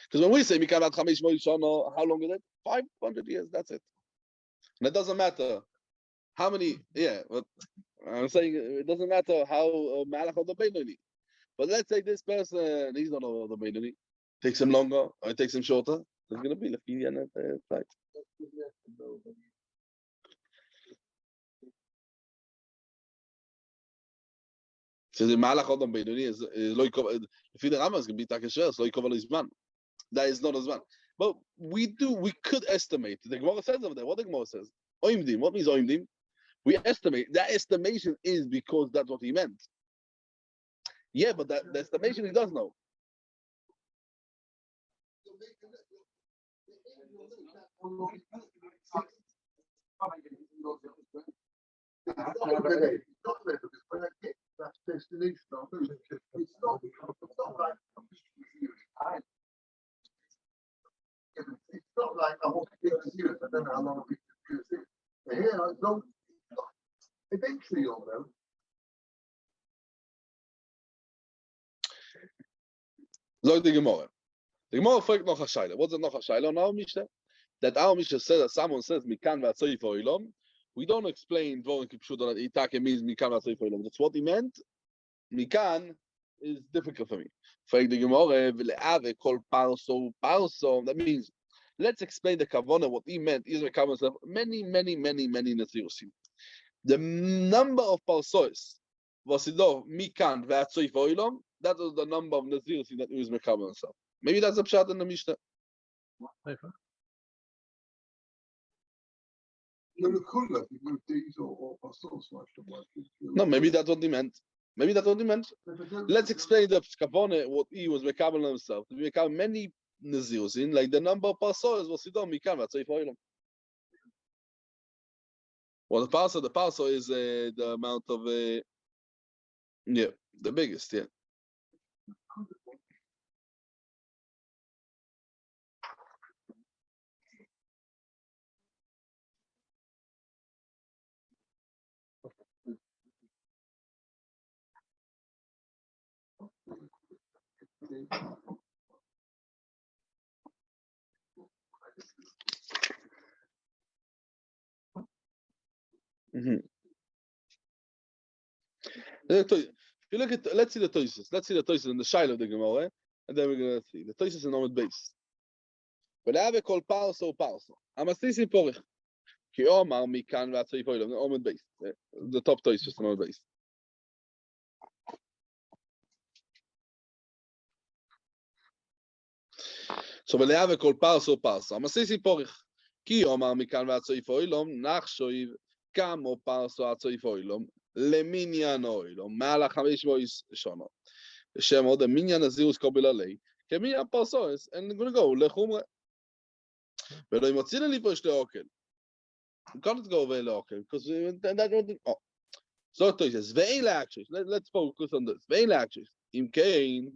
Because when we say Mikan Ad Chamesh Moishana, how long is it? 500 years, that's it. And it doesn't matter How many? Yeah, but I'm saying it doesn't matter how malach or the Beinoni. But let's say this person, he's not the Beinoni. Takes him longer, or it takes him shorter. There's going to be Lafini and that. So the malach or the Beinoni is like if the Rama is going to be takesher, so like his man. That is not his man. But we could estimate. The Gemara says over there. What the Gemara says? Oimdim. What means oimdim? We estimate. That estimation is because that's what he meant. Yeah, but the estimation he does know. That's destination. It's not like it's not like I want to get serious. I don't know how long I'll be serious. Here, I don't. Eventually, you'll know. Zog the Gemara. The Gemara fragt noch a Shaila. What's it noch a Shaila? Now, Mishnah. That our Mishnah says that someone says Mikan v'atzoi for Ilom. We don't explain Dvorim Kipshuta that Itake means Mikan v'atzoi for Ilom. That's what he meant. Mikan is difficult for me. Fragt the Gemara v'le'ave kol parso. That means let's explain the Kavona. What he meant is many Nazirusim. The number of parsois was Mikan v'atzoi for Ilom. That was the number of Nazirusim that he was Mekabel himself. Maybe that's a pshat in the Mishnah. No, maybe that's what he meant. Let's explain the Kavone, what he was Mekabel himself. To be Mekabel many Nazirusim, like the number of parsois was Mikan v'atzoi for Ilom. Well, the parso is the amount of yeah, the biggest, yeah. Mm-hmm. If you look at, let's see the Toises. Let's see the Toises in the Shiloh of the Gemara, and then we're going to see the Toises in Omid base. But I have a call parso. I'm a sisi porich. Ki Omar Mikan v'atzoi for Ilom. Omid base. The top Toises in Omid base. So when I have a call parso. I'm a sisi porich. Ki Omar Mikan v'atzoi for Ilom. Nachshoiv kamo parso atzoi for Ilom. למניין אוילום, מעל 500 שונות. בשם עוד המניין הזירוס קובל עלי, כמניין פרסוס, and I'm going to go לחומרה. ולא אם מוציא לי פה שתי אוכל. You can't go away לאוכל, because that's what... Oh. So it says, ואין להקשיש, let's focus on this, ואין להקשיש. אם כן,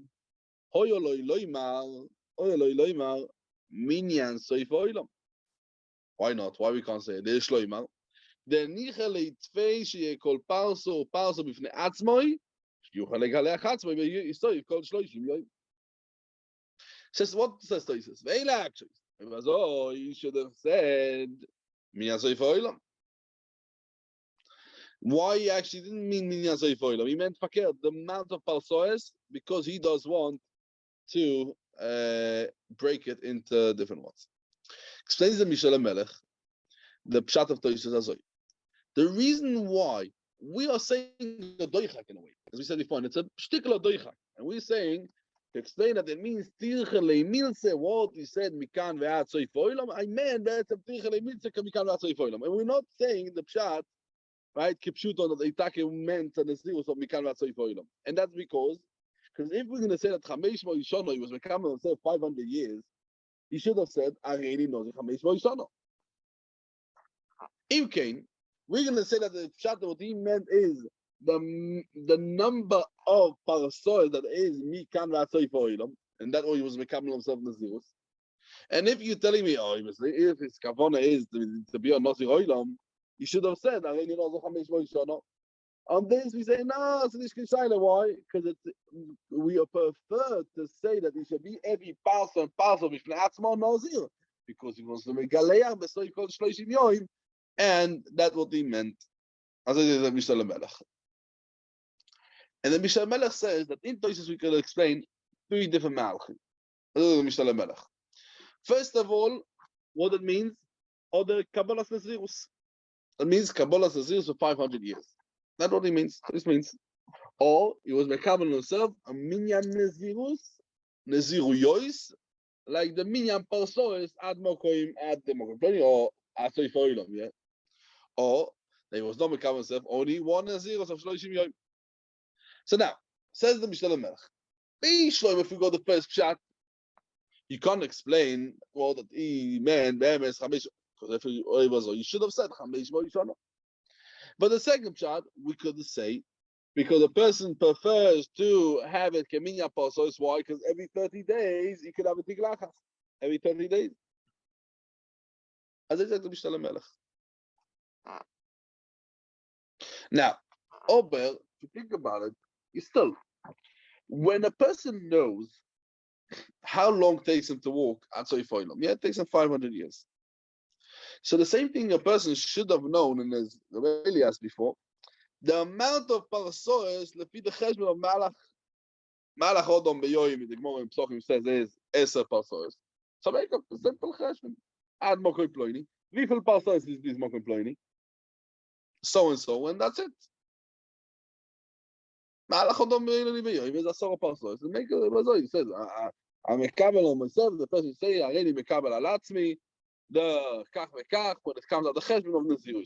אוי אלוהי לא ימר, מניין סויף אוילום. Why not? Why we can't say it? יש לא ימר. דניחא ליתפי שיהיה כל פרסו בפני עצמוי, שיוכל לגלח עצמוי ויסתוי כל 30 יום. Says what says Toises? ואלה actions. So you should have said minyan soif oilam. Why he actually didn't mean minyan soif oilam? He meant fakir, the amount of parsoes, because he does want to break it into different ones. Explains the Mishal Melech, the pshat of Toises Azoi. The reason why we are saying a doichak in a way, as we said before, and it's a shtikla doichak, and we're saying to explain that it means tirchele milse. What we said mikan ve'at soif oilam, I meant that it's tirchele milse mikan ve'at soif oilam, and we're not saying the pshat, right? Kipshuton that Itake meant and the zirus of mikan ve'at soif oilam, and that's because if we're going to say that Chamesh Moishono he was Mekabel himself 500 years, he should have said Areini Nozi Chamesh Moishono. If Cain, we're going to say that the pshat what he meant is the number of parasol that is mikan v'atzoy for oilam, and that way he was Mekabel himself in the zirus. And if you're telling me, if his kavana is to be a Nazir oilam, you should have said Areini Nozi Chamesh Moishono. On this, we say, no, it's nicht Kishaila. Why? Because we prefer to say that it should be every parcel b'fnei atzmo Nazir. Because he wants to make Galeach b'soy kol 30 yoim, And that's what he meant. As I said, Mishnah Melech. And then Mishnah Melech says that in Tosis we could explain 3 different malachim. Mishnah Melech. First of all, what it means, or the Kabbalah's Nazirus. It means Kabbalah's Nazirus for 500 years. That's what it means. This means, or he was Mekabel himself a minyan Nazirus, Naziru Yois, like the minyan Parsois ad Mokoim ad Mokoim, or Asoi Foilom, yeah. Or there was not Mekabel himself, only 1 Nazirus of Shloishim Yoim. So now, says the Mishnah Melech, if we go the first pshat, you can't explain, well, that he meant, because if it was, you should have said, but the second pshat, we could say, because a person prefers to have it keminya pasos. Why? Because every 30 days, he could have a tiglachas. Every 30 days. As I said to Mishnah Melech. Now, Ober, if you think about it, still, when a person knows how long it takes him to walk, yeah, it takes him 500 years. So the same thing a person should have known, and as Rabbi asked before, the amount of parasois, lefi the cheshbon of malach odom beyoyim, the Gemara in Psochim says is 10 parasois. So make up a simple cheshbon. Add mokoy ploini. Wie viel parasois is this mokoy ploini? So and so, and that's it. Malach odom beyoyim is 10 parasois. And make it, he says, I'm mekabel on myself. The person say, I really mekabel al atzmi. The kach vekach, when it comes out the cheshbon of Nazir.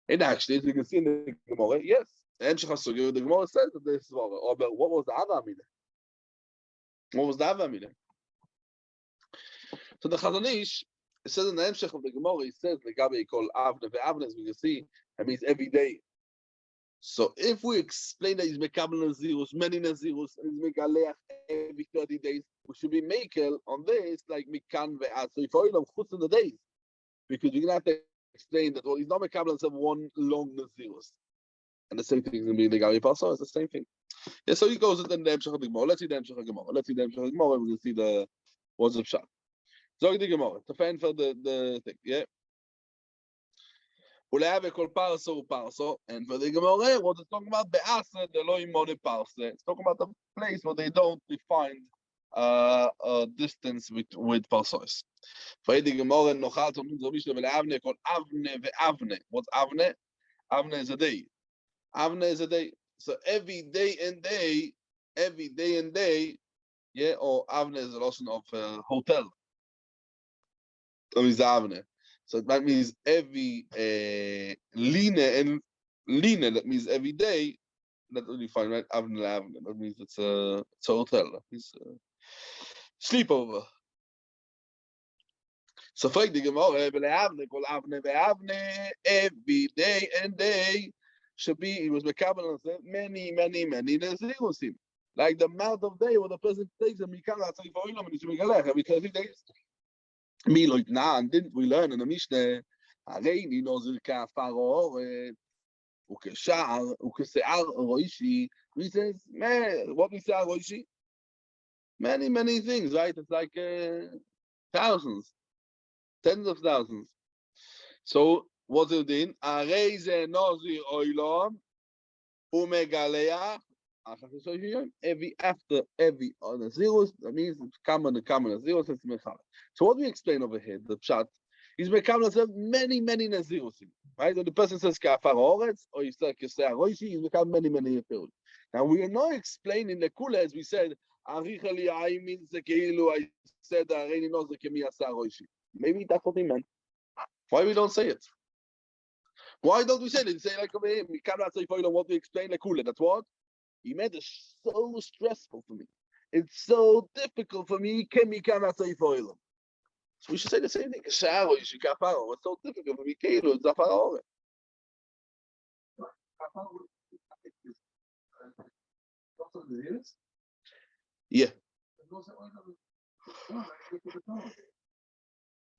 And actually, as you can see in the Gemara, yes, the Gemara says that this is what was the other Amina? What was the other Amina? So the Chazon Ish, it says in the Emshech of the Gemara, he says, Legabe called Avne, Ve'avne, as we can see, that means every day. So if we explain that he's Mekabel Nazirus, many Nazirus, and he's Megaleach every 30 days, we should be Mekel on this, like Mikan Ve'ad. So if I don't chutz in the days, because we're going to have to explain that, well, he's not Mekabel himself 1 long Nazirus. And the same thing is going to be Legabe Parso, it's the same thing. Yeah, so he goes into the Emshech of the Gemara. Let's see the Emshech of the Gemara. Let's see the Emshech of the Gemara, and we can see the what's up shot. So the Gemara, to fan for the thing, yeah? And for the Gemara, what it's talking about, Be'asa, the Elohim Mone Parse. It's talking about the place where they don't define a distance with Parsos. For the Gemara, Nochal, Avne, called Avne ve'Avne. What's Avne? Avne is a day. Avne is a day. So every day and day, yeah, or Avne is a notion of hotel. That means Avne. So that means every line, that means every day. That's what you find, right? Avne. That means it's a hotel. That means sleepover. So frag the Gemara, every day and day should be. It was mekabel many Nazirusim. Like the amount of day where the person takes a mikala every 30 days. And didn't we learn in the Mishnah? He knows he says, man, what we say, Roishi? Many things, right? It's like thousands, tens of thousands. So what's it in? Nazir oilom umegaleach. Every zeros, that means it's common zeros. So what do we explain over here? The pshat is becoming many naziros, right? When the person says kafar oretz or he says keseh roishi, he's become many appeals. Now we are not explaining the kula as we said. Arichali I means the keilu. I said Areini knows the kemi asa roishi. Maybe that's what he meant. Why we don't say it? Why don't we say it? Say like over here, we cannot say for you what we explain the kula. That's what. He made it so stressful for me. It's so difficult for me. So we should say the same thing. It's so difficult for me. Yeah.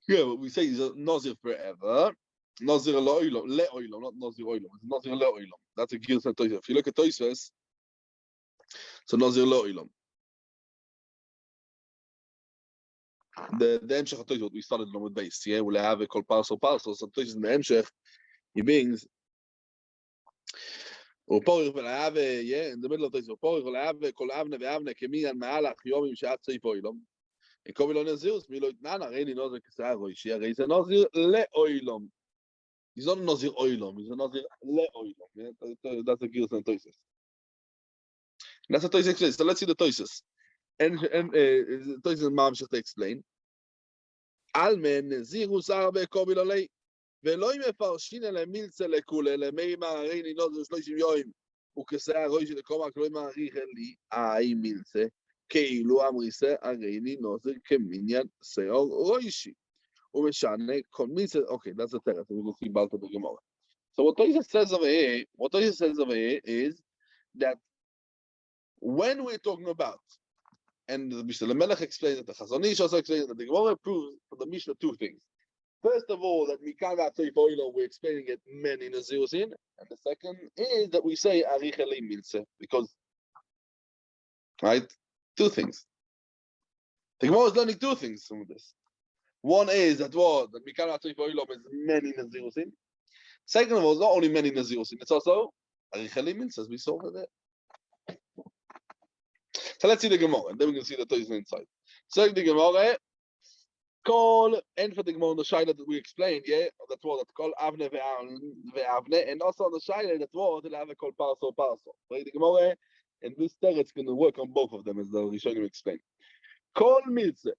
Yeah, what we say is a Nazir forever. Nazir le'oilom, not Nazir oilom. It's Nazir le'oilom. That's a Gil Toysves. If you look at Toysves, so Nazir le'oilom. the Hemshech HaTois, what we started on with base, yeah, we'll have a called parcel. So Tois in the Hemshech, he brings, Uporich will have yeah, in the middle of this, Uporich will have Kol Avne ve'Avne Kemiyan Ma'alach Yomim She'at Seif Oilom. And Komi lo Nazirus, mi lo itnana, Reini Nazir Kisar Roishi, Reis a Nazir le'Oilom. He's not a Nazir Oilom, he's a Nazir le'Oilom. Yeah? That's the Gilson Toises. That's a Toises explains. So let's see the Toises. And Toises Mamshech to explain. Almen Nazirus Arbe Komi lo lei. ולא אם מפרשין אלה מילצה לכולה, אלא מי מערי נינות זה 30 יום, וכסה הרוי של קומה כלוי מעריך לי, מילצה, כאילו אמריסה הרי נינות זה כמניין שאור רוישי. ומשנה כל מילצה, okay, that's the teretz, we will see about the Gemara. So what Tosis says over here is that when we're talking about, and the Mishnah Melech explains it, the Chazon Ish also explains that the Gemara proves for the Mishnah two things. First of all, that Mikan Vatsoif Oilom, we're explaining it many Nazirus in, and the second is that we say Arich Eli Milse, because, right, two things. The Gemara is learning two things from this. One is that Mikan Vatsoif Oilom is many Nazirus in. Second of all, it's not only many Nazirus in, it's also Arich Eli Milse, as we saw over there. So let's see the Gemara, and then we can see the Toys inside. So the Gemara. Call and for the Gemara on the Shaila that we explained, yeah, that's what called Avne ve'Avne, and also on the Shaila that was the have called Parso. Right, the Gemara and this teretz going to work on both of them as the Rishonim explained. Call milze.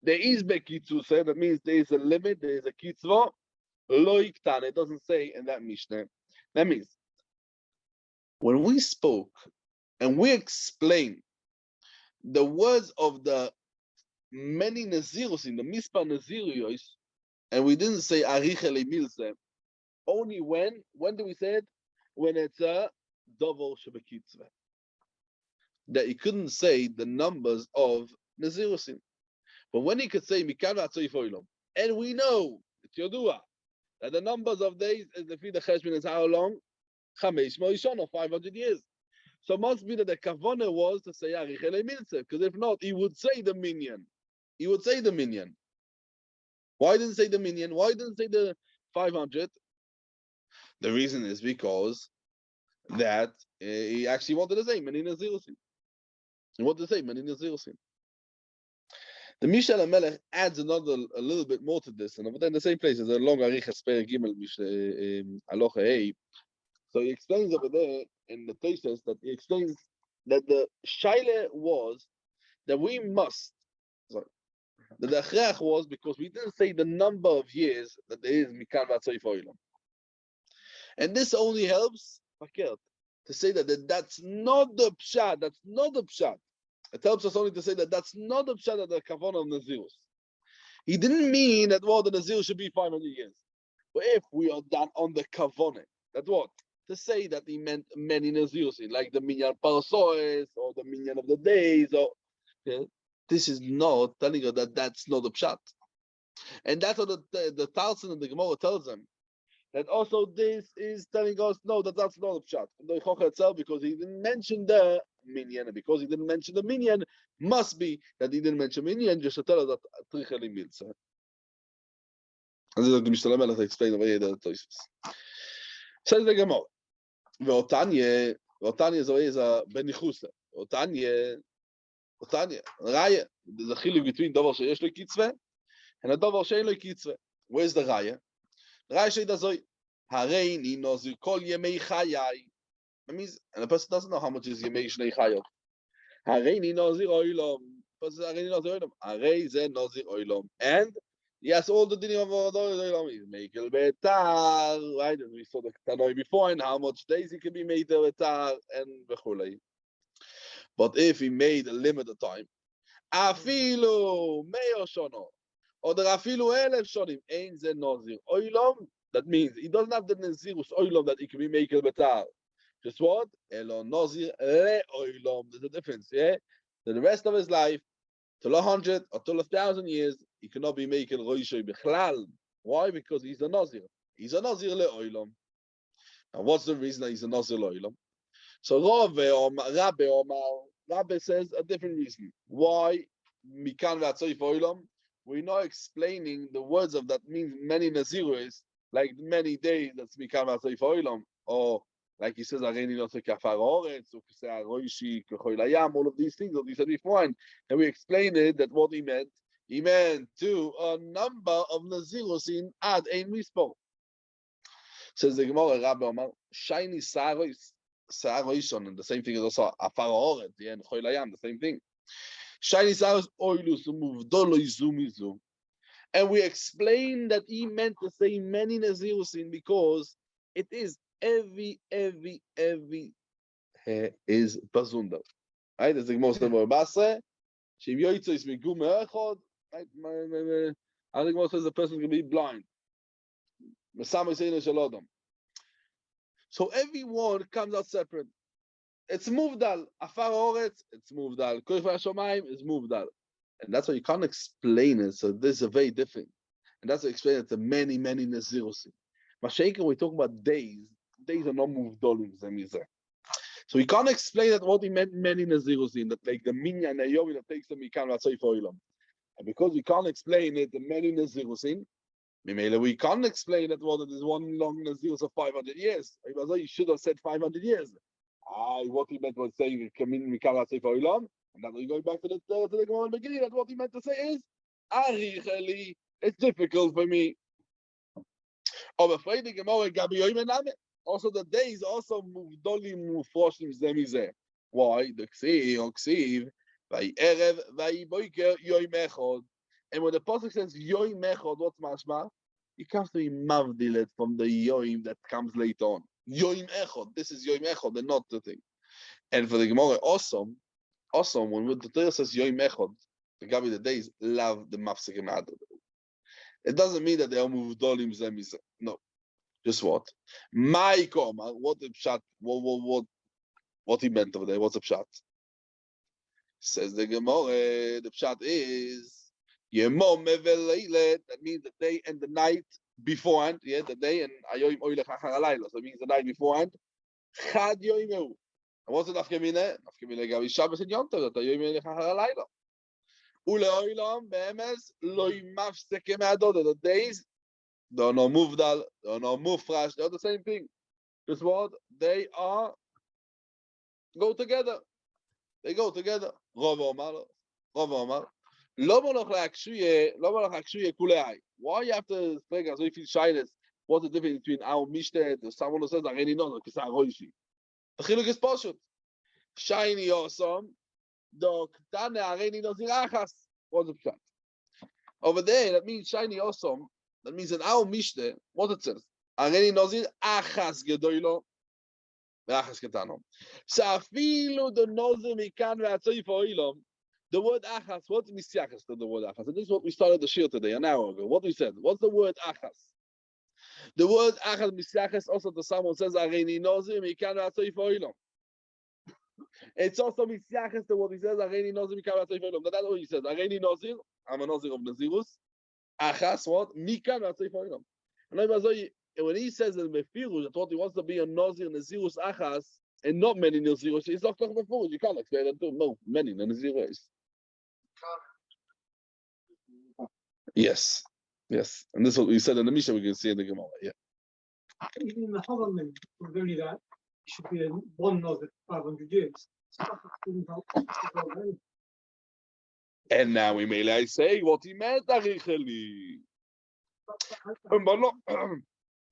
There is bekitzuse, that means there is a limit, there is a kitzva. Lo iktan, it doesn't say in that Mishnah. That means when we spoke and we explained the words of the many Nazirus in the Mispa Naziriyos, and we didn't say Arich Eli Milse. Only when do we say it? When it's a Dovo Shebekitzveh. That he couldn't say the numbers of Nazirusim. But when he could say Mikan Vatsoif Oilom, and we know, it's Yodua, that the numbers of days is the Fida Cheshbon is how long? Chamesh Moishon, 500 years. So it must be that the Kavanah was to say Arich Eli Milse, because if not, he would say the minyan. He would say the minyan. Why didn't say the minyan? Why didn't say the 500? The reason is because that he actually wanted to say many Nazirusim. He wanted to say many Nazirusim. The Mishal HaMelech adds a little bit more to this, and over there in the same place, there's a long Arichas Per Gimel Aloha Hey. So he explains over there in the Tosfos that he explains that the Shaila was that we must. The Achrach was because we didn't say the number of years that there is Mikan Vatsoif Oilom. And this only helps to say that that's not the Pshat, that's not the Pshat. It helps us only to say that that's not the Pshat of the Kavanah of Nazirus. He didn't mean that the Nazirus should be 500 years. But if we are done on the Kavanah, that what? To say that he meant many Nazirus, like the Minyan Parsoes or the Minyan of the days, or this is not telling us that that's not the pshat, and that's what the Talmud and the Gemara tells them. That also this is telling us no, that's not the pshat. The Chocha itself, because he didn't mention the minyan, and because he didn't mention the minyan, must be that he didn't mention minyan just to tell us that Tricheli Milsa. This is the Mishnah Melech explained over here the Tosfos. Says the Gemara, Ve'otanye is a benichusa. Otanya, Raya. There's a chiluk between davar sheyesh lo kitzveh and a davar she'ein lo kitzveh. Where's the Raya? The Raya says azoi. Harei ni nazir kol yemei chayai. That means, and the person doesn't know how much is yemei shnei chayot. Harei ni nazir oilom. Person says harei ni nazir oilom. Harei ze nazir oilom. And yes, all the dinim of oilom is mekel betar. Right? And we saw the Tanoi before and how much days he can be made betar and v'chulei. But if he made a limited time, afilu me'or shono, or the afilu 1000 shonim, ein ze nazir oilom. That means he doesn't have the nazirus oilom that he can be mekel betar. Just what? Elo nazir le oilom. There's a difference, yeah. So the rest of his life, till 100 or till 1,000 years, he cannot be mekel roishoy bichlal. Why? Because he's a nazir. He's a nazir le oilom. Now, what's the reason that he's a nazir le oilom? So Rabbe says a different reason. Why Mikan Vatsoif Oilom? we're not explaining the words of that means many Naziris, like many days that's become a Seif Oilam, or like he says, Areni not a Kafar Oretz, or Kisei Roishi, Kechoilayam, all of these things that we said before, and we explained it that what he meant to a number of Nazirusin ad ein mispor. Says the Gemara, Rabbi Omar, shiny Saroison, and the same thing is also Afar Oretz, yeah, and Choilayam, the same thing. Shiny Saros Oilus Muvdolo Izumizu. And we explained that he meant to say many Nazirusin because it is every hair is bazunda. Right? As the Gemara said, Basre, Shim Yoitzo is Migum Echod. Right? I think Gemara says the person can be blind. So everyone comes out separate. It's Muvdal. Afar Oretz, it's Muvdal. Koif HaShomayim is Muvdal. And that's why you can't explain it. So this is very different. And that's why I explain it to many Nazirusim. Masechet, we talk about days. Days are not Muvdalim. So we can't explain that what he meant many Nazirusim, that like the Minyan Nayomi that takes them, he can't say for Olam. And because we can't explain it, the many Nazirusim, we can't explain that what it is one long Nazirus of 500 years. You should have said 500 years. What he meant was saying, Mikara Sefer Olam, and then we're going back to the Gemara in the beginning, that what he meant to say is, Aricheli, it's difficult for me. I'm afraid the Gemara Gabi Yoimename. Also, the days also Muvdolim Mufroshim Zemizeh. Why? The Ksiv, Vai Erev, Vai Boiker, Yoim Echod. And when the Pasuk says Yoim Echod, what's mashma? It comes to be mavdilet from the Yoim that comes later on. Yoim Echod. This is Yoim Echod, and not the thing. And for the Gemara, also when the Torah says Yoim Echod, the Gabi the days love the mafsekim adad. It doesn't mean that they are muvdolim zemizeh. No, just what? My koma. What the pshat? What he meant over there? What's the pshat? Says the Gemara. The pshat is Yemom meveleilet. That means the day and the night beforehand. Yeah, the day and ayoim oilech achar halayla. So it means the night beforehand. Chad yoimeu. And what's the nafkamina? Nafkamina gavi Shabbos and Yom Tov. That ayoim oilech achar halayla. Uleoilam beemes loy mafsekim adod. The days they are not muvdal, they are not mufrash. They are the same thing. Just what they are go together. They go together. Rav Omar. Why you have to speak as if it's shyness? What's the difference between our Mishnah and someone who says Areni no, because I roishi? The chiluk is poshut. Shiny awesome. What's the pshat? Over there, that means shiny awesome. That means in our Mishnah, what it says? Areni Nazir achas gedoilo, achas ketano. So afilu the Nazir mikan ve'atzoi for ilom. The word achas, what's misyachas to the word achas? And this is what we started the shir today, an hour ago. What we said? What's the word achas? The word achas misyachas also to someone says Areni Nazir mikan ve'atzoi for ilom. It's also misyachas to what he says, Areni Nazir mikan ve'atzoi for ilom. That's what he says. Areni Nazir, I'm a Nazir of Nazirus. Achas, what? Mikan ve'atzoi for ilom. And when he says in Mefirush that what he wants to be a Nazir Nazirus Achas and not many Nazirus, he's not talking Mefirush. You can't explain that too. No, many Nazirus. Yes. And this is what we said in the Mishnah, we can see in the Gemara. Yeah. Even in the Havalim, with only that, it should be one Nazir 500 years. And now we may say what he meant, Aricheli. But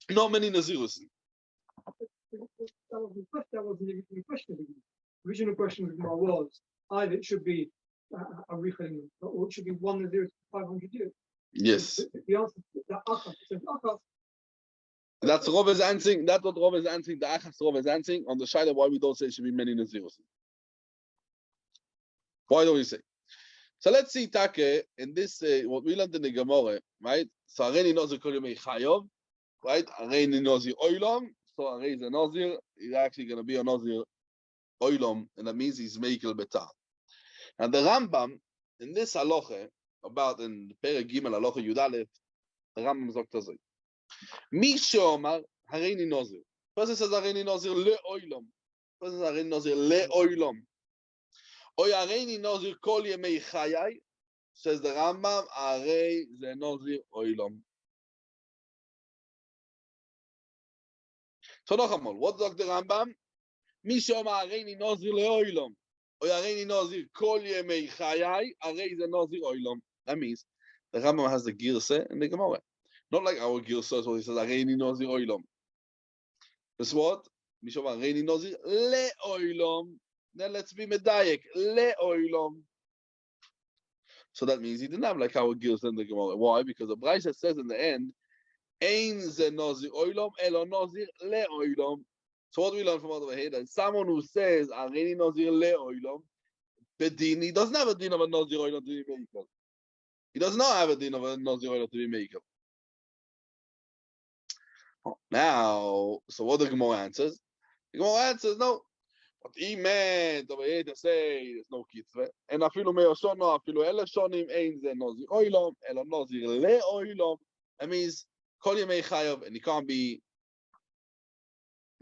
not many Nazirus. That was the question. The original question of the Gemara was either it should be a Richelim or it should be one Nazir for 500 years. Yes. The answer is that Achas. Achas. That's Rob is answering. That's what Rob is answering. The Achas Rob is answering on the Shaila why we don't say it should be many Nazirus. Why don't we say? So let's see Take in this what we learned in the Gemara, right? So Areni Nazir Kolimei Chayov, right? Areni Nazir Oilam. So Areni is a Nazir. He's actually going to be a Nazir Oilam, and that means he's Meikel Betar. And the Rambam in this halacha about in the Perek Gimel halacha Yudalef, the Rambam sagt das. Mi sheomar Areni Nazir. First it says Areni Nazir le Oilam. First it says Areni Nazir le Oilam. Oy Areni Nazir kol yemei chayai. Says the Rambam, Arei ze Nazir Oilom. So noch einmal, what does the Rambam? Mishom Areini Nazir Leoilom. Or Areini Nazir Kol Yemei Chayai, Arei ze Nazir Oilom. That means the Rambam has the Girse and the Gemara. Not like our Girse, so he says Areini Nazir Oilom. That's what? Mishom Areini Nazir Leoilom. Then let's be medayek leoilom. So that means he didn't have like our Girse and the Gemara. Why? Because the Brisa says in the end, Ein ze Nazir oilom, elo Nazir leoilom. So what do we learn from over here? That someone who says Areini Nazir leoilom, bedin, he doesn't have a din of a Nazir oilom to be makel. He does not have a din of a Nazir oilom to be makel. Now, so what the Gemara answers? The Gemara answers no. What he meant over here to say there's no kitzvah, and afilu me'oshono, afilu ele shonim, ein ze Nazir oilom, elo Nazir leoilom. That means kol yemei chayav, and he can't be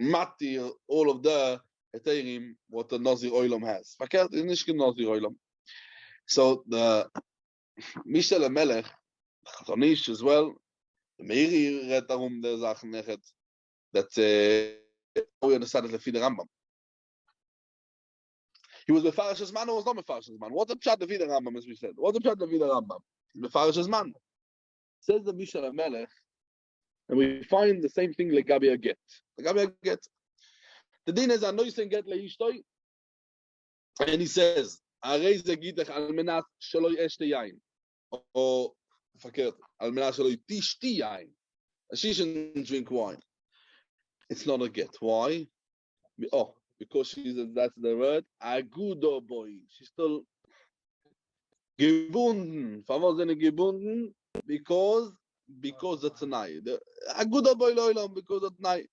matir all of the heterim what the Nazir oilom has. Fakert is nicht Nazir oilom. So the Mishel Melech, Chazonish as well, the Meiri read darum the Sachen nechet that we understand it lefi the Rambam. He was Mefarsh's man or was not Mefarsh's man? What the pshat lefi the Rambam, as we said? What the pshat lefi the Rambam? Mefarsh's man. Says the Mishel Melech, and we find the same thing like Gabi a get. Gabi a get. The din is anoisen get leishtoi, and he says, "Arei ze gitach al menat shelo yeshte yain," or fakert al menat shelo tishti yain. She shouldn't drink wine. It's not a get. Why? Oh, because that's the word. Agudo boy. She's still gebunden. Famous gebunden because that's a night. Agudo boy loilam because that's night.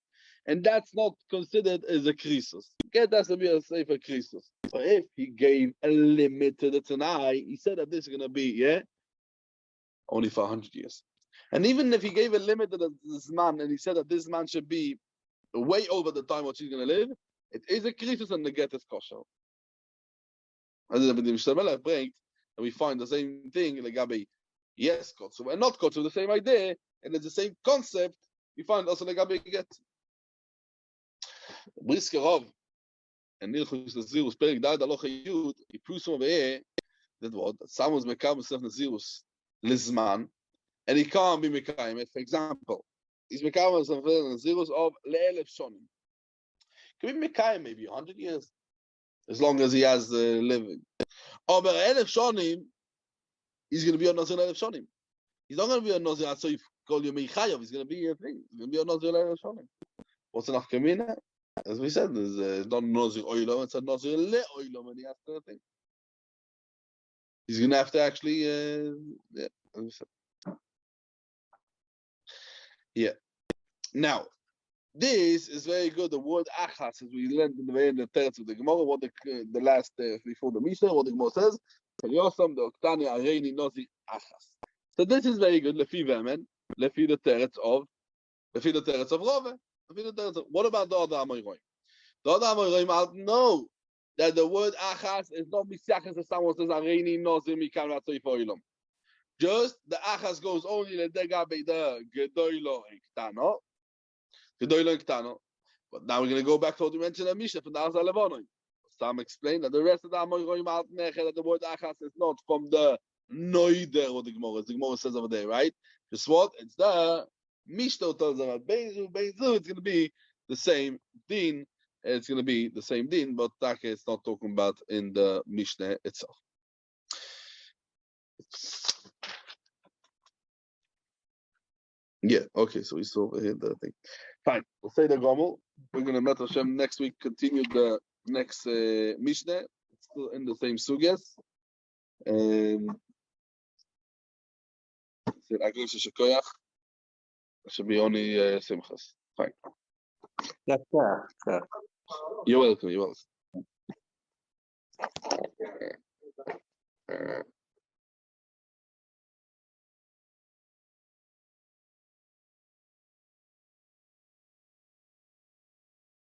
And that's not considered as a krisus. Get has to be a safer krisus. So if he gave a limit to the Tanai, he said that this is going to be, only for 100 years. And even if he gave a limit to this man, and he said that this man should be way over the time what she's going to live, it is a krisus and the get is kosher. As the Mishnah Melech brings, and we find the same thing, like Gabi, yes, kotsu, and not kotsu, the same idea, and it's the same concept, we find also like Gabi get. Brisker Rav and Nilchus Nazirus Perik Dad Alocha Yud. He proves from over here that what someone's mekayim himself Nazirus lizman, and he can't be mekayim. For example, he's mekayim himself Nazirus of le'elef shonim. Can be mekayim maybe 100 years, as long as he has living. Over elef shonim, he's going to be a Nazir elef shonim. He's not going to be a Nazir Atzoif Kol Yomei Chayav. He's going to be a thing. He's going to be a Nazir elef shonim. What's enough kamina? As we said, there's not Nazir oilom, it's a Nazir le oilom, and he has to think. He's going to have to actually, as we said. Yeah. Now, this is very good. The word achas, as we learned in the way in the teretz of the Gemara, what the last before the Mishnah, what the Gemara says, Yosam the Oktani Areini Nazir achas. So this is very good. Lefi ve'amen, lefi the teretz of Rove. What about the other Amoyroim? The other Amoyroim know that the word achas is not misachas as someone says Areini Nazir Mikam Ratzoy Foilom. Just the achas goes only the degabe the gedoilo iktano. But now we're going to go back to what we mentioned in Mishnah from the Azal Levonoim. Some explain that the rest of the Amoyroim out that the word achas is not from the noider or the Gemara says over there, right? Just what? It's the Mishnah tells them about Beinzu, it's going to be the same din. It's going to be the same din, but Taka is not talking about in the Mishnah itself. Yeah, okay, so we saw over here the thing. Fine, we'll say the Gomel. We're going to Met Hashem next week, continue the next Mishnah. It's still in the same sugyas. Should be only Simchas. Fine. Yes, sir. You're welcome.